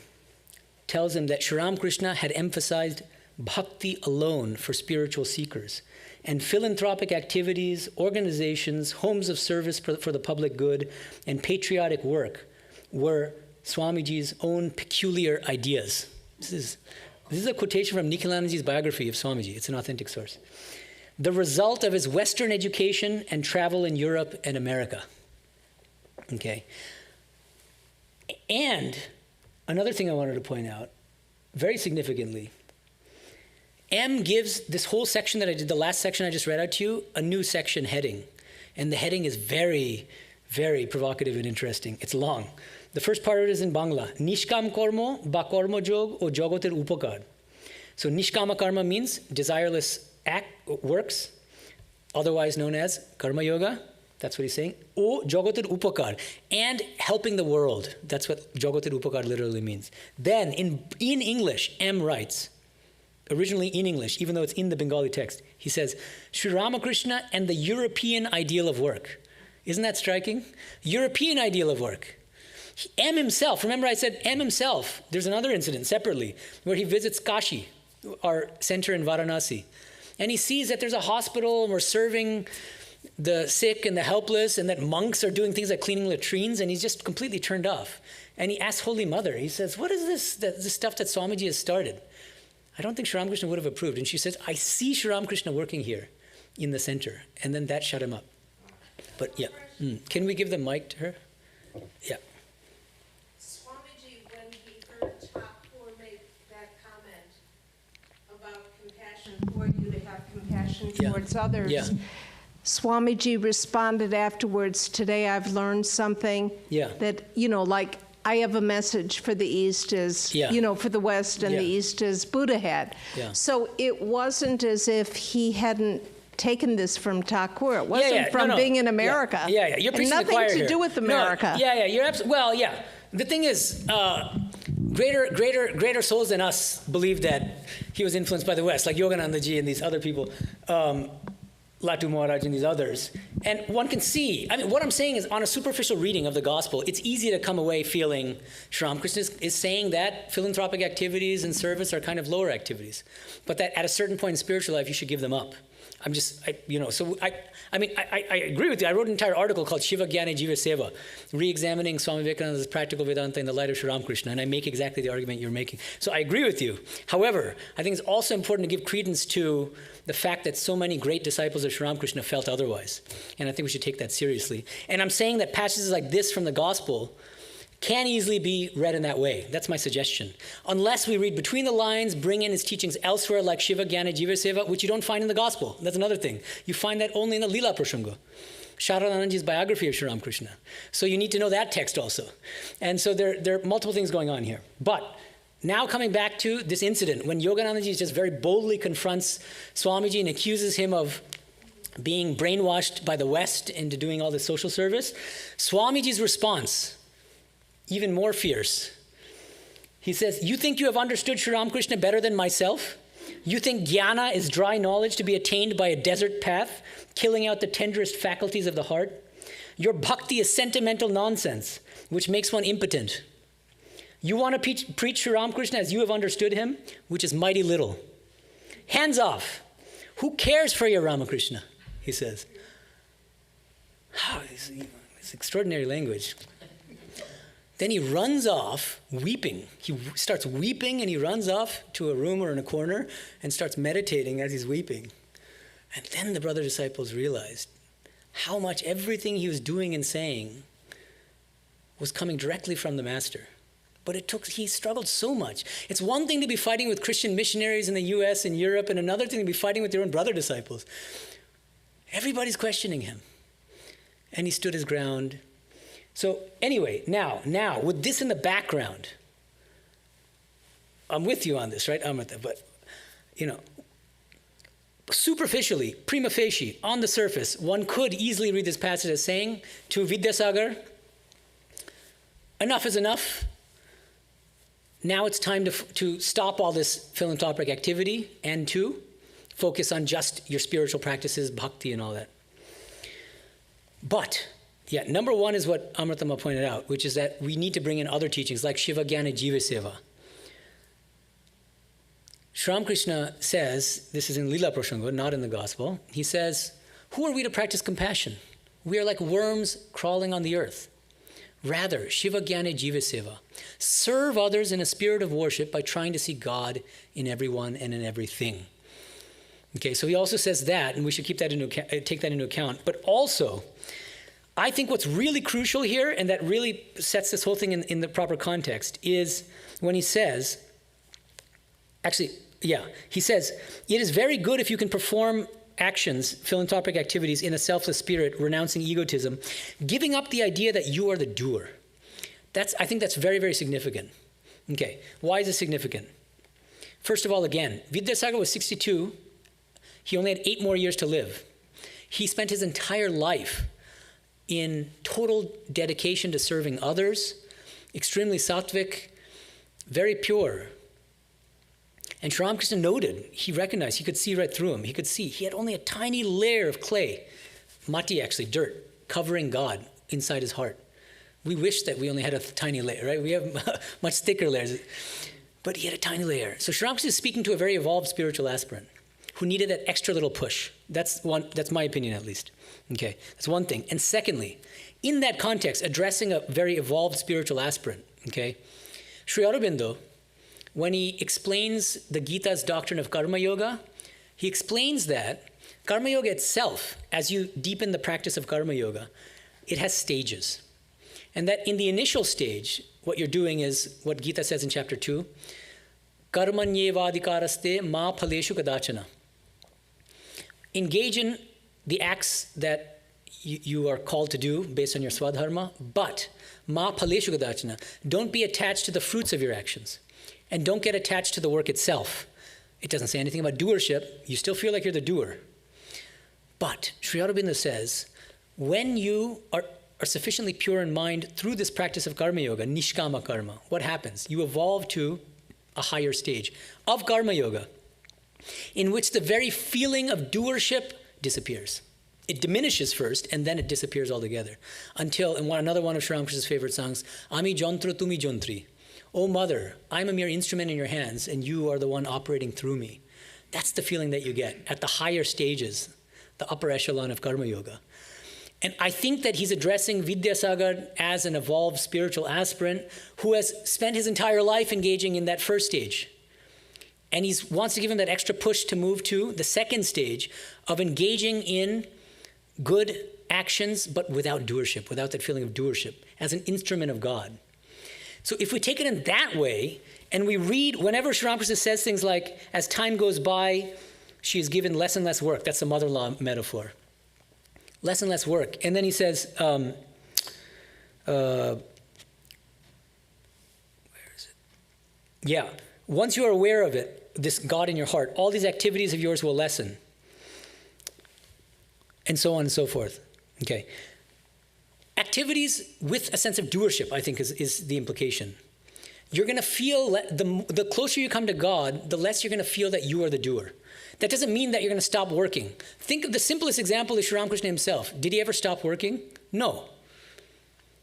tells him that Sri Ramakrishna had emphasized bhakti alone for spiritual seekers, and philanthropic activities, organizations, homes of service for the public good, and patriotic work were Swamiji's own peculiar ideas. This is a quotation from Nikhilanandaji's biography of Swamiji. It's an authentic source. The result of his Western education and travel in Europe and America. Okay. And another thing I wanted to point out, very significantly, M gives this whole section that I did, the last section I just read out to you, a new section heading. And the heading is very, very provocative and interesting. It's long. The first part of it is in Bangla. Nishkam karma ba karma jog o jagoter upakar. So nishkama karma means desireless works, otherwise known as karma yoga. That's what he's saying. O jagoter upakar, and helping the world. That's what jagoter upakar literally means. Then in English, M writes, originally in English, even though it's in the Bengali text, he says, Sri Ramakrishna and the European ideal of work. Isn't that striking? European ideal of work. M himself, remember I said M himself, there's another incident separately where he visits Kashi, our center in Varanasi, and he sees that there's a hospital and we're serving the sick and the helpless, and that monks are doing things like cleaning latrines, and he's just completely turned off. And he asks Holy Mother, he says, what is this stuff that Swamiji has started? I don't think Sri Ramakrishna would have approved. And she says, I see Sri Ramakrishna working here in the center. And then that shut him up. But yeah, can we give the mic to her? Yeah. Swamiji, when he heard Thakur make that comment about compassion for you to have compassion towards others, Swamiji responded afterwards, today I've learned something that, like I have a message for the East as, for the West and the East as Buddha had. Yeah. So it wasn't as if he hadn't taken this from Thakur. It wasn't from being in America. You're preaching the choir here. Nothing to do with America. You're absolutely, the thing is, greater souls than us believe that he was influenced by the West, like Yogananda ji and these other people. Latu Maharaj and these others. And one can see, what I'm saying is on a superficial reading of the gospel, it's easy to come away feeling Sri Ramakrishna is saying that philanthropic activities and service are kind of lower activities, but that at a certain point in spiritual life, you should give them up. I agree with you. I wrote an entire article called Shiva Jnana Jiva Seva, re-examining Swami Vivekananda's practical Vedanta in the light of Sri Ramakrishna, and I make exactly the argument you're making. So I agree with you. However, I think it's also important to give credence to the fact that so many great disciples of Sri Ramakrishna felt otherwise. And I think we should take that seriously. And I'm saying that passages like this from the Gospel can easily be read in that way. That's my suggestion. Unless we read between the lines, bring in his teachings elsewhere like Shiva Jnana Jiva Seva, which you don't find in the Gospel. That's another thing. You find that only in the Lila Prasanga, Sharadanandaji's biography of Sri Ramakrishna. So you need to know that text also. And so there are multiple things going on here. But now coming back to this incident, when Yoganandaji just very boldly confronts Swamiji and accuses him of being brainwashed by the West into doing all this social service, Swamiji's response, even more fierce. He says, you think you have understood Sri Ramakrishna better than myself? You think jnana is dry knowledge to be attained by a desert path, killing out the tenderest faculties of the heart? Your bhakti is sentimental nonsense, which makes one impotent. You want to preach Sri Ramakrishna as you have understood him, which is mighty little. Hands off. Who cares for your Ramakrishna? He says. Oh, it's extraordinary language. Then he runs off weeping. He starts weeping and he runs off to a room or in a corner and starts meditating as he's weeping. And then the brother disciples realized how much everything he was doing and saying was coming directly from the master. But he struggled so much. It's one thing to be fighting with Christian missionaries in the US and Europe, and another thing to be fighting with your own brother disciples. Everybody's questioning him. And he stood his ground. So anyway, now, with this in the background, I'm with you on this, right? But, superficially, prima facie, on the surface, one could easily read this passage as saying to Vidyasagar, enough is enough. Now it's time to stop all this philanthropic activity and to focus on just your spiritual practices, bhakti and all that. But number one is what Amritama pointed out, which is that we need to bring in other teachings like Shiva Jnana Jiva Seva. Sri Ramakrishna says, this is in Lila Prasanga, not in the Gospel, he says, who are we to practice compassion? We are like worms crawling on the earth. Rather, Shiva Jnana Jiva Seva. Serve others in a spirit of worship by trying to see God in everyone and in everything. Okay, so he also says that, and we should take that into account. But also, I think what's really crucial here, and that really sets this whole thing in the proper context, is when he says, he says, it is very good if you can perform actions, philanthropic activities in a selfless spirit, renouncing egotism, giving up the idea that you are the doer. I think that's very, very significant. Okay, why is it significant? First of all, again, Vidyasagar was 62. He only had 8 more years to live. He spent his entire life in total dedication to serving others, extremely sattvic, very pure. And Sri Ramakrishna noted, he recognized, he could see right through him. He could see, he had only a tiny layer of clay, mati actually, dirt, covering God inside his heart. We wish that we only had a tiny layer, right? We have much thicker layers. But he had a tiny layer. So Sri Ramakrishna is speaking to a very evolved spiritual aspirant who needed that extra little push. That's my opinion at least. Okay, that's one thing. And secondly, in that context, addressing a very evolved spiritual aspirant, okay, Sri Aurobindo, when he explains the Gita's doctrine of Karma Yoga, he explains that Karma Yoga itself, as you deepen the practice of Karma Yoga, it has stages. And that in the initial stage, what you're doing is what Gita says in chapter 2, Karmanyevadikaraste ma phaleshu kadachana. Engage in the acts that you are called to do based on your swadharma, but ma phaleshu kadachana. Don't be attached to the fruits of your actions. And don't get attached to the work itself. It doesn't say anything about doership. You still feel like you're the doer. But Sri Aurobindo says, when you are sufficiently pure in mind through this practice of karma yoga, nishkama karma, what happens? You evolve to a higher stage of karma yoga, in which the very feeling of doership disappears. It diminishes first, and then it disappears altogether. Until, in another one of Sri Ramakrishna's favorite songs, Ami Jantra Tumi Jantri. Oh mother, I'm a mere instrument in your hands, and you are the one operating through me. That's the feeling that you get at the higher stages, the upper echelon of karma yoga. And I think that he's addressing Vidyasagar as an evolved spiritual aspirant who has spent his entire life engaging in that first stage. And he wants to give him that extra push to move to the second stage of engaging in good actions, but without doership, without that feeling of doership, as an instrument of God. So if we take it in that way, and we read, whenever Sri Ramakrishna says things like, as time goes by, she is given less and less work. That's the mother-in-law metaphor. Less and less work. And then he says, where is it? Yeah. Once you are aware of it, this God in your heart, all these activities of yours will lessen. And so on and so forth. Okay. Activities with a sense of doership, I think, is the implication. You're going to feel, the closer you come to God, the less you're going to feel that you are the doer. That doesn't mean that you're going to stop working. Think of the simplest example is Sri Ramakrishna himself. Did he ever stop working? No.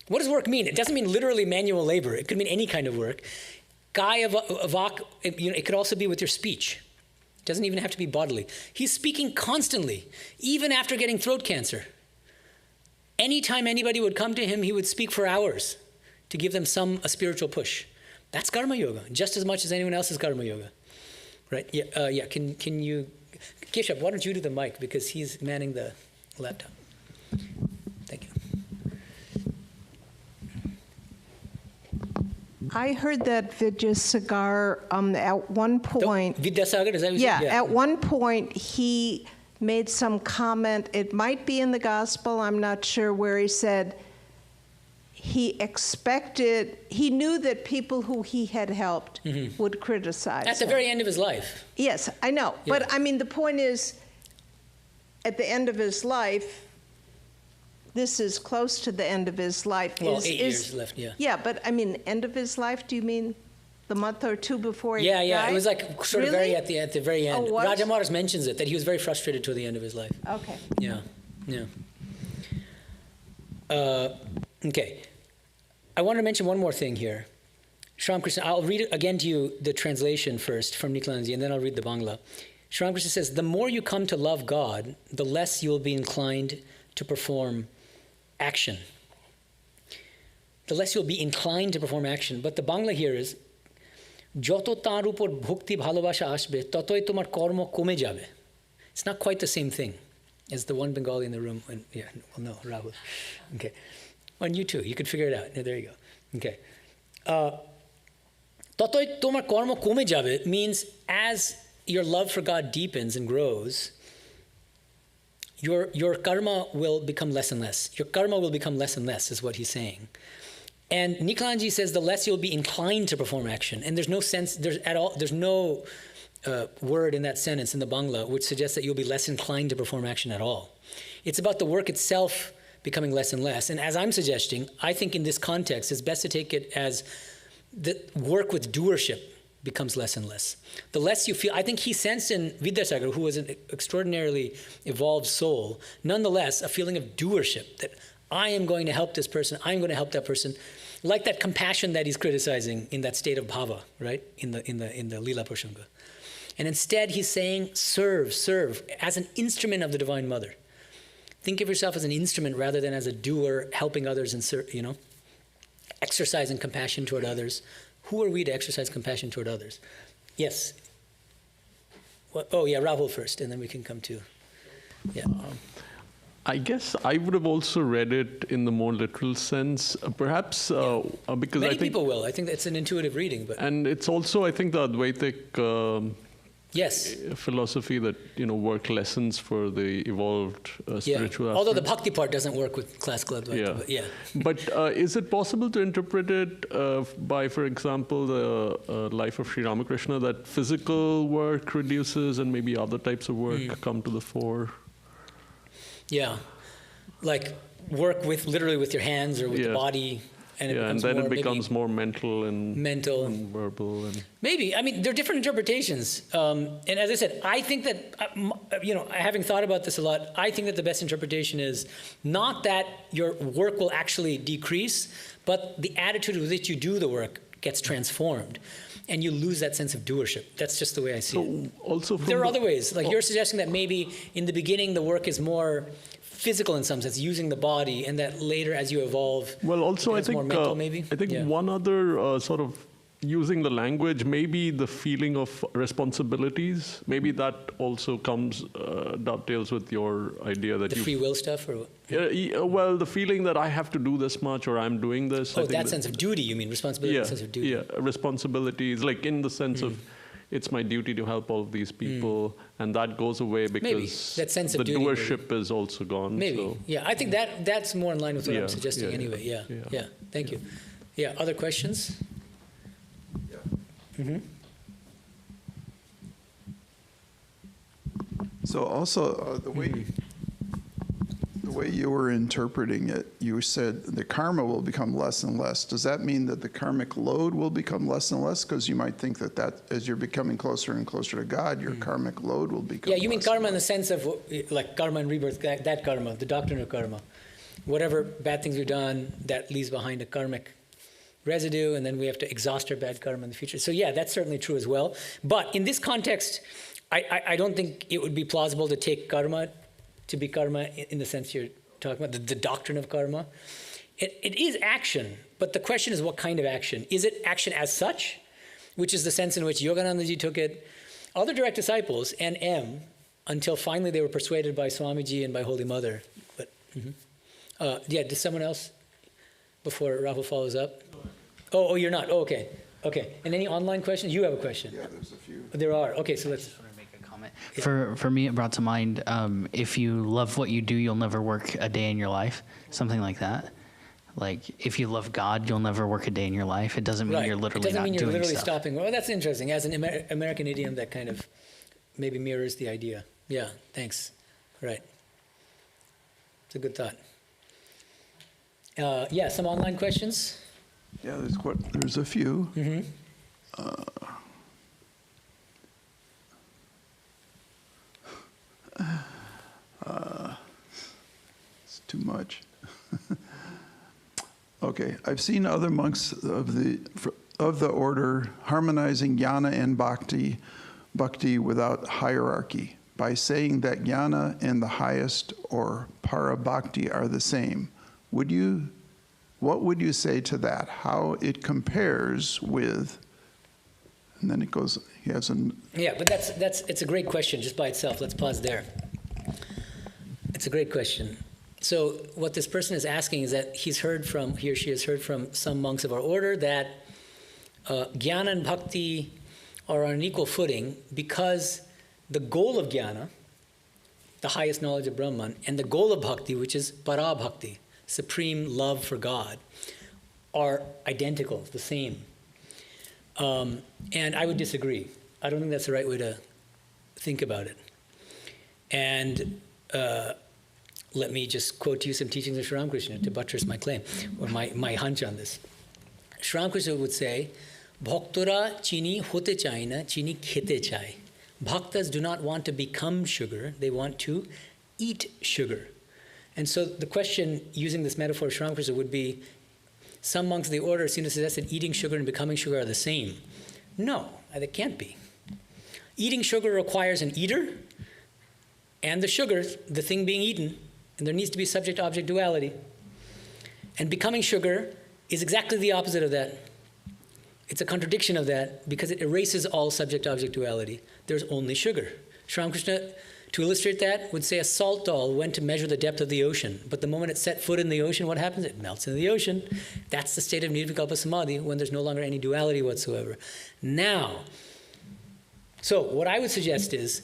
What does work mean? It doesn't mean literally manual labor. It could mean any kind of work. Kaya vak, it could also be with your speech. It doesn't even have to be bodily. He's speaking constantly, even after getting throat cancer. Anytime anybody would come to him, he would speak for hours to give them a spiritual push. That's karma yoga, just as much as anyone else's karma yoga. Right? Yeah. Can you, Keshav, why don't you do the mic, because he's manning the laptop. Thank you. I heard that Vidyasagar at one point. Vidyasagar, is that what you said? Yeah, at one point he made some comment. It might be in the Gospel, I'm not sure, where he said he knew that people who he had helped would criticize At the him. very end of his life. Yes, I know. Yeah. But I mean, the point is, at the end of his life, this is close to the end of his life. Well, 8 years left, yeah. Yeah, but I mean, end of his life, do you mean the month or two before he died? Yeah. It was like sort of Really? at the very end. Oh, what? Raja Maharaj mentions it, that he was very frustrated toward the end of his life. Okay. Yeah. Okay. I want to mention one more thing here. Sri Ramakrishna, I'll read it again to you, the translation first from Nikhilanji, and then I'll read the Bangla. Sri Ramakrishna says, the more you come to love God, the less you will be inclined to perform action. The less you'll be inclined to perform action. But the Bangla here is, joto tar upor bhakti bhalobasha ashbe, totoi tomar kormo kome jabe. It's not quite the same thing as the one Bengali in the room. No, Rahul. Okay. On you too. You could figure it out. Yeah, there you go. Okay. Totoi tomar kormo kome jabe means as your love for God deepens and grows, your karma will become less and less. Your karma will become less and less, is what he's saying. And Nikhilanji says the less you'll be inclined to perform action. And there's no sense, there's no word in that sentence in the Bangla which suggests that you'll be less inclined to perform action at all. It's about the work itself becoming less and less. And as I'm suggesting, I think in this context, it's best to take it as the work with doership becomes less and less. The less you feel, I think he sensed in Vidyasagar, who was an extraordinarily evolved soul, nonetheless, a feeling of doership, that I am going to help this person, I'm going to help that person, like that compassion that he's criticizing in that state of bhava, right, in the Leela Prasanga. And instead he's saying, serve, as an instrument of the Divine Mother. Think of yourself as an instrument rather than as a doer, helping others and, exercising compassion toward others. Who are we to exercise compassion toward others? Yes. Rahul first, and then we can come to. Yeah. I guess I would have also read it in the more literal sense, perhaps because Many I think people will. I think it's an intuitive reading, but and it's also, I think, the Advaitic yes, philosophy that work lessons for the evolved spiritual. Although the aspirants. bhakti part doesn't work with classical Advaita, But is it possible to interpret it by, for example, the life of Sri Ramakrishna, that physical work reduces and maybe other types of work come to the fore? Yeah, like work literally with your hands or with the body, and it becomes more mental and verbal and maybe. I mean, there are different interpretations, and as I said, I think that having thought about this a lot, I think that the best interpretation is not that your work will actually decrease, but the attitude with which you do the work gets transformed. and you lose that sense of doership. That's just the way I see it. Also from There are the- other ways. Like you're suggesting that maybe in the beginning the work is more physical in some sense, using the body, and that later as you evolve, Well, also I it's think more mental maybe? I think Yeah. one other sort of using the language, maybe the feeling of responsibilities, maybe that also comes dovetails with your idea that The you. free will stuff, or Well, the feeling that I have to do this much or I'm doing this. I oh, think that sense of duty, you mean responsibility, yeah, sense of duty. yeah, responsibilities, like in the sense of it's my duty to help all of these people, and that goes away because that sense of the duty, maybe. doership is also gone. Maybe, So. yeah. I think that's more in line with what Yeah, I'm suggesting yeah, anyway. Yeah, yeah, yeah. Thank you. Yeah. Other questions? So also the way you were interpreting it, you said the karma will become less and less. Does that mean that the karmic load will become less and less? Because you might think that as you're becoming closer and closer to God, your karmic load will become. Yeah, you mean less and karma in the less. sense of like karma and rebirth, that karma, the doctrine of karma. Whatever bad things we've done, that leaves behind a karmic residue, and then we have to exhaust our bad karma in the future. So yeah, that's certainly true as well. But in this context, I don't think it would be plausible to take karma to be karma in the sense you're talking about, the doctrine of karma. It is action, but the question is what kind of action? Is it action as such, which is the sense in which Yoganandaji took it, other direct disciples, and M, until finally they were persuaded by Swamiji and by Holy Mother. But yeah, does someone else, before Rahul follows up? Oh, you're not. Oh, okay. Okay. And any online questions? You have a question? Yeah, there's a few. There are. Okay, so let's... For me, it brought to mind, if you love what you do, you'll never work a day in your life. Something like that. Like, if you love God, you'll never work a day in your life. It doesn't mean Right. you're literally It doesn't not mean you're doing literally stuff. stopping. Well, that's interesting. As an American idiom, that kind of maybe mirrors the idea. Yeah, thanks. Right. It's a good thought. Yeah, some online questions? Yeah, there's a few. It's too much. Okay, I've seen other monks of the order harmonizing jnana and bhakti without hierarchy by saying that jnana and the highest or para bhakti are the same. What would you say to that? How it compares with, and then it goes, he has an... Yeah, but it's a great question just by itself. Let's pause there. It's a great question. So what this person is asking is that he or she has heard from some monks of our order that jnana and bhakti are on an equal footing because the goal of jnana, the highest knowledge of Brahman, and the goal of bhakti, which is para bhakti, supreme love for God, are identical, the same. And I would disagree. I don't think that's the right way to think about it. And let me just quote to you some teachings of Sri Ramakrishna to buttress my claim, or my hunch on this. Sri Ramakrishna would say, Bhaktora chini hote chai na, chini khete chai. Bhaktas do not want to become sugar, they want to eat sugar. And so the question, using this metaphor of Sri Ramakrishna, would be, some monks of the order seem to suggest that eating sugar and becoming sugar are the same. No, they can't be. Eating sugar requires an eater and the sugar, the thing being eaten, and there needs to be subject-object duality. And becoming sugar is exactly the opposite of that. It's a contradiction of that because it erases all subject-object duality. There's only sugar. Sri Ramakrishna, to illustrate that, would say a salt doll went to measure the depth of the ocean, but the moment it set foot in the ocean, what happens? It melts into the ocean. That's the state of nirvikalpa samadhi, when there's no longer any duality whatsoever. Now, so what I would suggest is,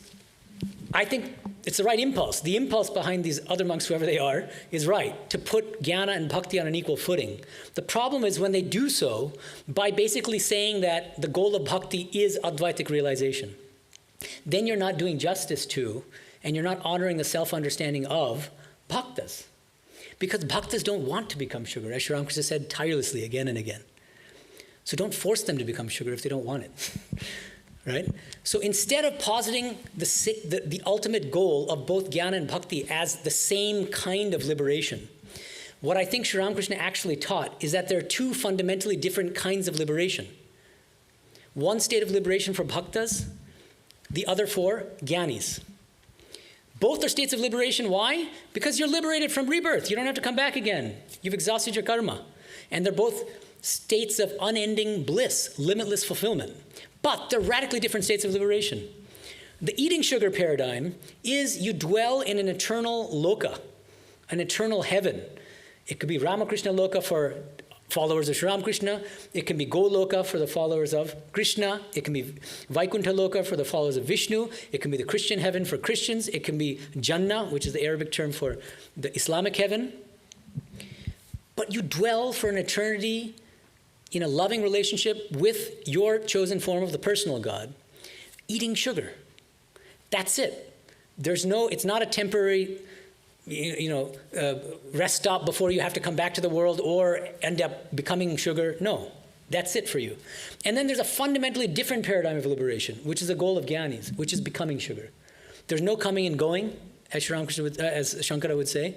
I think it's the right impulse. The impulse behind these other monks, whoever they are, is right, to put jnana and bhakti on an equal footing. The problem is when they do so by basically saying that the goal of bhakti is Advaitic realization. Then you're not doing justice to, and you're not honoring the self-understanding of bhaktas. Because bhaktas don't want to become sugar, as Sri Ramakrishna said tirelessly again and again. So don't force them to become sugar if they don't want it. Right? So instead of positing the ultimate goal of both jnana and bhakti as the same kind of liberation, what I think Sri Ramakrishna actually taught is that there are two fundamentally different kinds of liberation. One state of liberation for bhaktas, the other for jnanis. Both are states of liberation. Why? Because you're liberated from rebirth. You don't have to come back again. You've exhausted your karma. And they're both states of unending bliss, limitless fulfillment. But they're radically different states of liberation. The eating sugar paradigm is you dwell in an eternal loka, an eternal heaven. It could be Ramakrishna loka for followers of Sri Ramakrishna. It can be Goloka for the followers of Krishna. It can be Vaikuntha loka for the followers of Vishnu. It can be the Christian heaven for Christians. It can be Jannah, which is the Arabic term for the Islamic heaven. But you dwell for an eternity in a loving relationship with your chosen form of the personal God, eating sugar. That's it. It's not a temporary rest stop before you have to come back to the world or end up becoming sugar. No, that's it for you. And then there's a fundamentally different paradigm of liberation, which is the goal of jnanis, which is becoming sugar. There's no coming and going, as Shankara would say.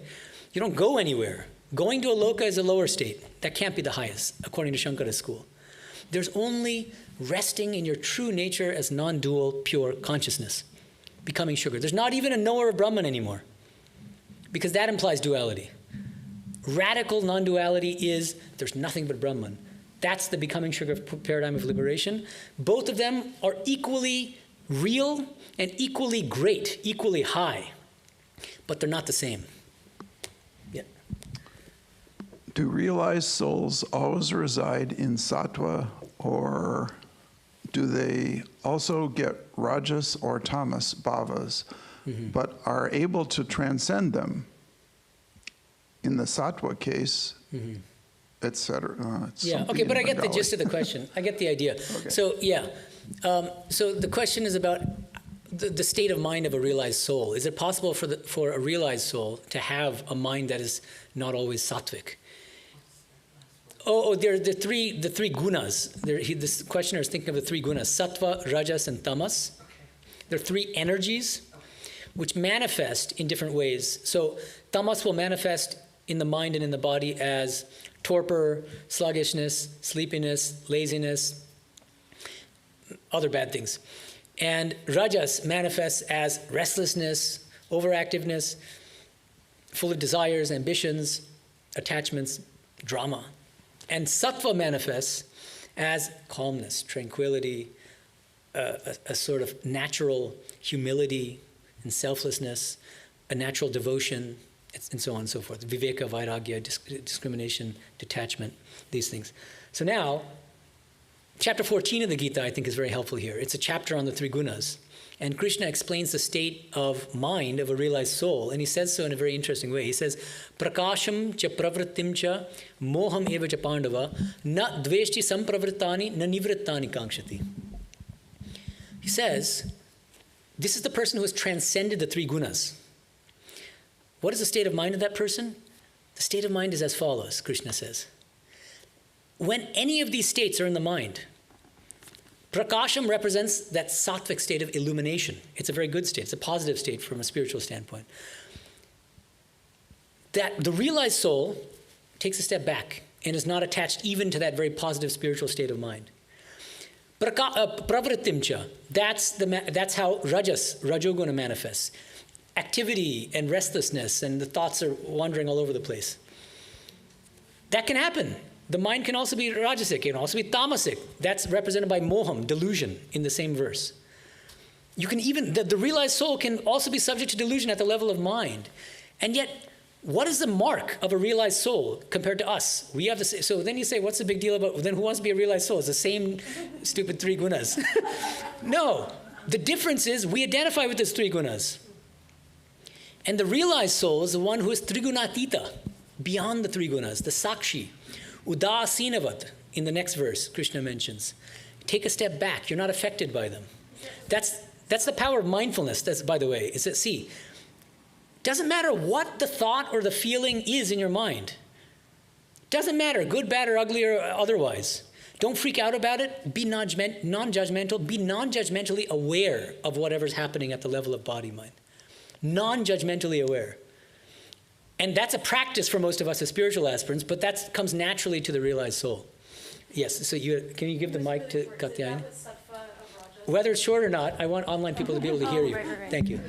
You don't go anywhere. Going to a loka is a lower state. That can't be the highest, according to Shankara's school. There's only resting in your true nature as non-dual, pure consciousness, becoming sugar. There's not even a knower of Brahman anymore, because that implies duality. Radical non-duality is there's nothing but Brahman. That's the becoming sugar paradigm of liberation. Both of them are equally real and equally great, equally high, but they're not the same. Yeah. Do realized souls always reside in sattva, or do they also get rajas or tamas bhavas, but are able to transcend them? In the sattva case, etc. Yeah, okay, but I get the gist of the question. I get the idea. Okay. So, yeah. So the question is about the state of mind of a realized soul. Is it possible for a realized soul to have a mind that is not always sattvic? There are the three gunas. This questioner is thinking of the three gunas: sattva, rajas, and tamas. There are three energies which manifest in different ways. So tamas will manifest in the mind and in the body as torpor, sluggishness, sleepiness, laziness, other bad things. And rajas manifests as restlessness, overactiveness, full of desires, ambitions, attachments, drama. And sattva manifests as calmness, tranquility, a sort of natural humility and selflessness, a natural devotion, and so on and so forth. Viveka, vairagya, discrimination, detachment, these things. So now, chapter 14 of the Gita, I think, is very helpful here. It's a chapter on the three gunas. And Krishna explains the state of mind of a realized soul, and he says so in a very interesting way. He says, prakasham cha pravrittim cha moham eva cha pandava na dveshti sampravrittani na nivrittani kankshati. He says, this is the person who has transcended the three gunas. What is the state of mind of that person? The state of mind is as follows, Krishna says. When any of these states are in the mind, prakasham represents that sattvic state of illumination. It's a very good state. It's a positive state from a spiritual standpoint. That the realized soul takes a step back and is not attached even to that very positive spiritual state of mind. Pravrittimcha, that's how rajoguna manifests. Activity and restlessness, and the thoughts are wandering all over the place. That can happen. The mind can also be rajasic, it can also be tamasic. That's represented by moham, delusion, in the same verse. You can even, the realized soul can also be subject to delusion at the level of mind. And yet, what is the mark of a realized soul compared to us? We have so then you say, what's the big deal about, then who wants to be a realized soul? It's the same stupid three gunas. No, the difference is we identify with those three gunas. And the realized soul is the one who is trigunatita, beyond the three gunas, the sakshi. Udasinavad, in the next verse, Krishna mentions. Take a step back. You're not affected by them. That's the power of mindfulness, by the way. Is that, see, doesn't matter what the thought or the feeling is in your mind. Doesn't matter, good, bad, or ugly, or otherwise. Don't freak out about it. Be non-judgmental. Be non-judgmentally aware of whatever's happening at the level of body-mind. Non-judgmentally aware. And that's a practice for most of us as spiritual aspirants, but that comes naturally to the realized soul. Yes, so can you give the mic to Katyayani? Whether it's short or not, I want online people to be able to hear you. Right. Thank you.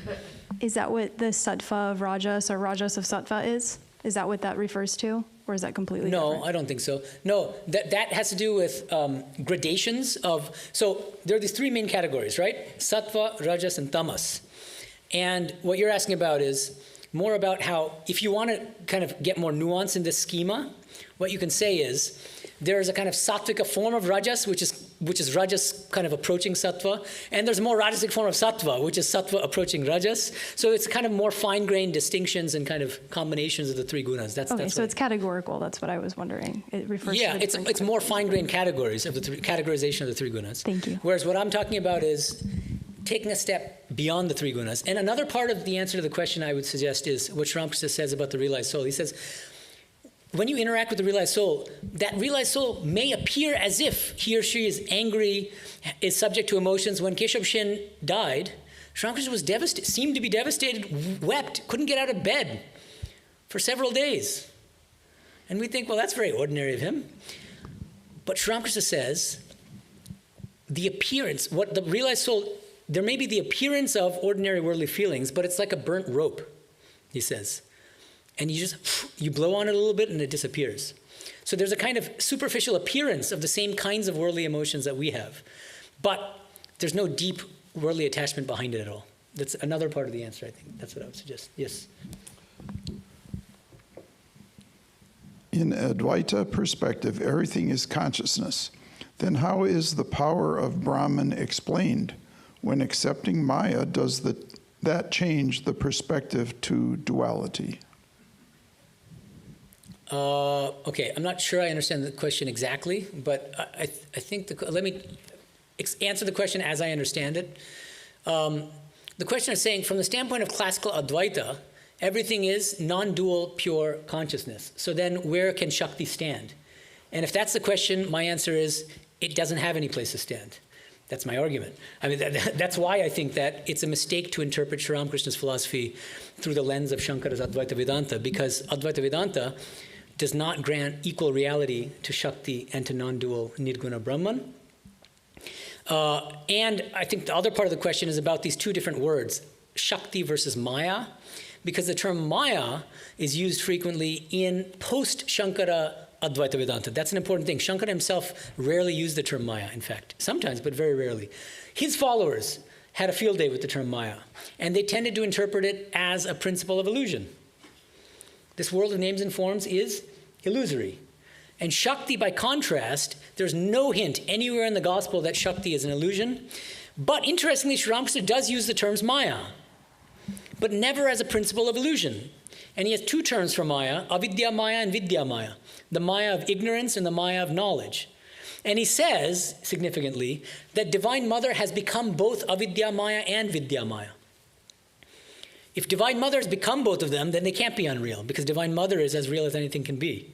Is that what the sattva of rajas or rajas of sattva is? Is that what that refers to? Or is that completely different? No, I don't think so. No, that has to do with gradations of, so there are these three main categories, right? Sattva, rajas, and tamas. And what you're asking about is more about how, if you want to kind of get more nuance in this schema, what you can say is, there is a kind of sattvika form of rajas, which is rajas kind of approaching sattva, and there's a more rajasic form of sattva, which is sattva approaching rajas. So it's kind of more fine-grained distinctions and kind of combinations of the three gunas. Okay, so it's categorical. That's what I was wondering. It refers to it's more fine-grained categories of the categorization of the three gunas. Thank you. Whereas what I'm talking about is taking a step beyond the three gunas. And another part of the answer to the question I would suggest is what Sri Ramakrishna says about the realized soul. He says, when you interact with the realized soul, that realized soul may appear as if he or she is angry, is subject to emotions. When Keshav Shin died, Sri Ramakrishna was devastated, seemed to be devastated, wept, couldn't get out of bed for several days. And we think, well, that's very ordinary of him. But Sri Ramakrishna says, the appearance, what the realized soul, there may be the appearance of ordinary worldly feelings, but it's like a burnt rope, he says. And you blow on it a little bit and it disappears. So there's a kind of superficial appearance of the same kinds of worldly emotions that we have. But there's no deep worldly attachment behind it at all. That's another part of the answer, I think. That's what I would suggest. Yes? In Advaita perspective, everything is consciousness. Then how is the power of Brahman explained? When accepting Maya, does that change the perspective to duality? Okay, I'm not sure I understand the question exactly, but I think, let me answer the question as I understand it. The question is saying, from the standpoint of classical Advaita, everything is non-dual, pure consciousness. So then where can Shakti stand? And if that's the question, my answer is, it doesn't have any place to stand. That's my argument. I mean, that's why I think that it's a mistake to interpret Sri Ramakrishna's philosophy through the lens of Shankara's Advaita Vedanta, because Advaita Vedanta does not grant equal reality to Shakti and to non-dual Nirguna Brahman. And I think the other part of the question is about these two different words, Shakti versus Maya, because the term Maya is used frequently in post-Shankara Advaita Vedanta. That's an important thing. Shankara himself rarely used the term Maya, in fact. Sometimes, but very rarely. His followers had a field day with the term Maya, and they tended to interpret it as a principle of illusion. This world of names and forms is illusory. And Shakti, by contrast, there's no hint anywhere in the Gospel that Shakti is an illusion. But interestingly, Sri Ramakrishna does use the terms Maya, but never as a principle of illusion. And he has two terms for Maya, avidya Maya and vidya Maya, the Maya of ignorance and the Maya of knowledge. And he says, significantly, that Divine Mother has become both avidya Maya and vidya Maya. If Divine Mother has become both of them, then they can't be unreal, because Divine Mother is as real as anything can be.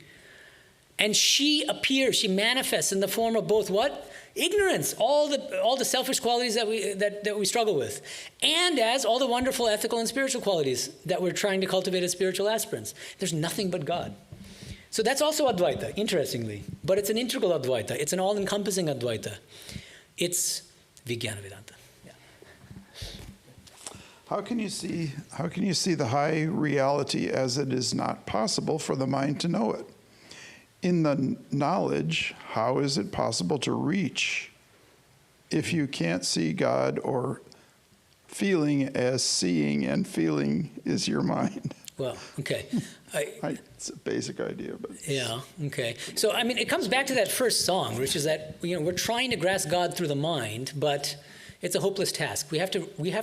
And she appears, she manifests in the form of both what? Ignorance, all the selfish qualities that we struggle with, and as all the wonderful ethical and spiritual qualities that we're trying to cultivate as spiritual aspirants. There's nothing but God. So that's also Advaita, interestingly, but it's an integral Advaita. It's an all-encompassing Advaita. It's Vijnana Vedanta. How can you see the high reality as it is not possible for the mind to know it? In the knowledge, how is it possible to reach if you can't see God, or feeling as seeing and feeling is your mind? Well, okay. It's a basic idea, but... Yeah, okay. So, I mean, it comes back to that first song, which is that, we're trying to grasp God through the mind, but it's a hopeless task. We have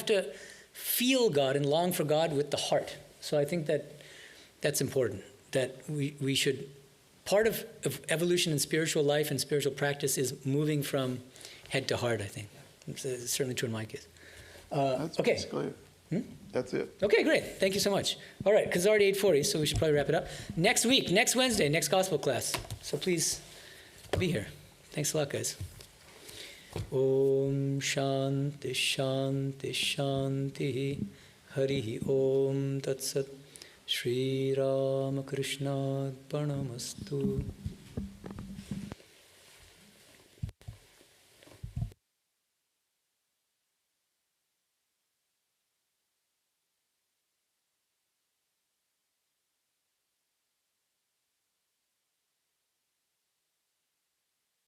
to feel God and long for God with the heart. So I think that's important, that we should... Part of evolution in spiritual life and spiritual practice is moving from head to heart, I think. It's certainly true in my case. That's okay. basically it. That's it. Okay, great. Thank you so much. All right, because it's already 8:40, so we should probably wrap it up. Next week, next Wednesday, next gospel class. So please be here. Thanks a lot, guys. Om Shanti Shanti Shanti Harihi Om Tat Sat Sri Ramakrishna Arpanamastu.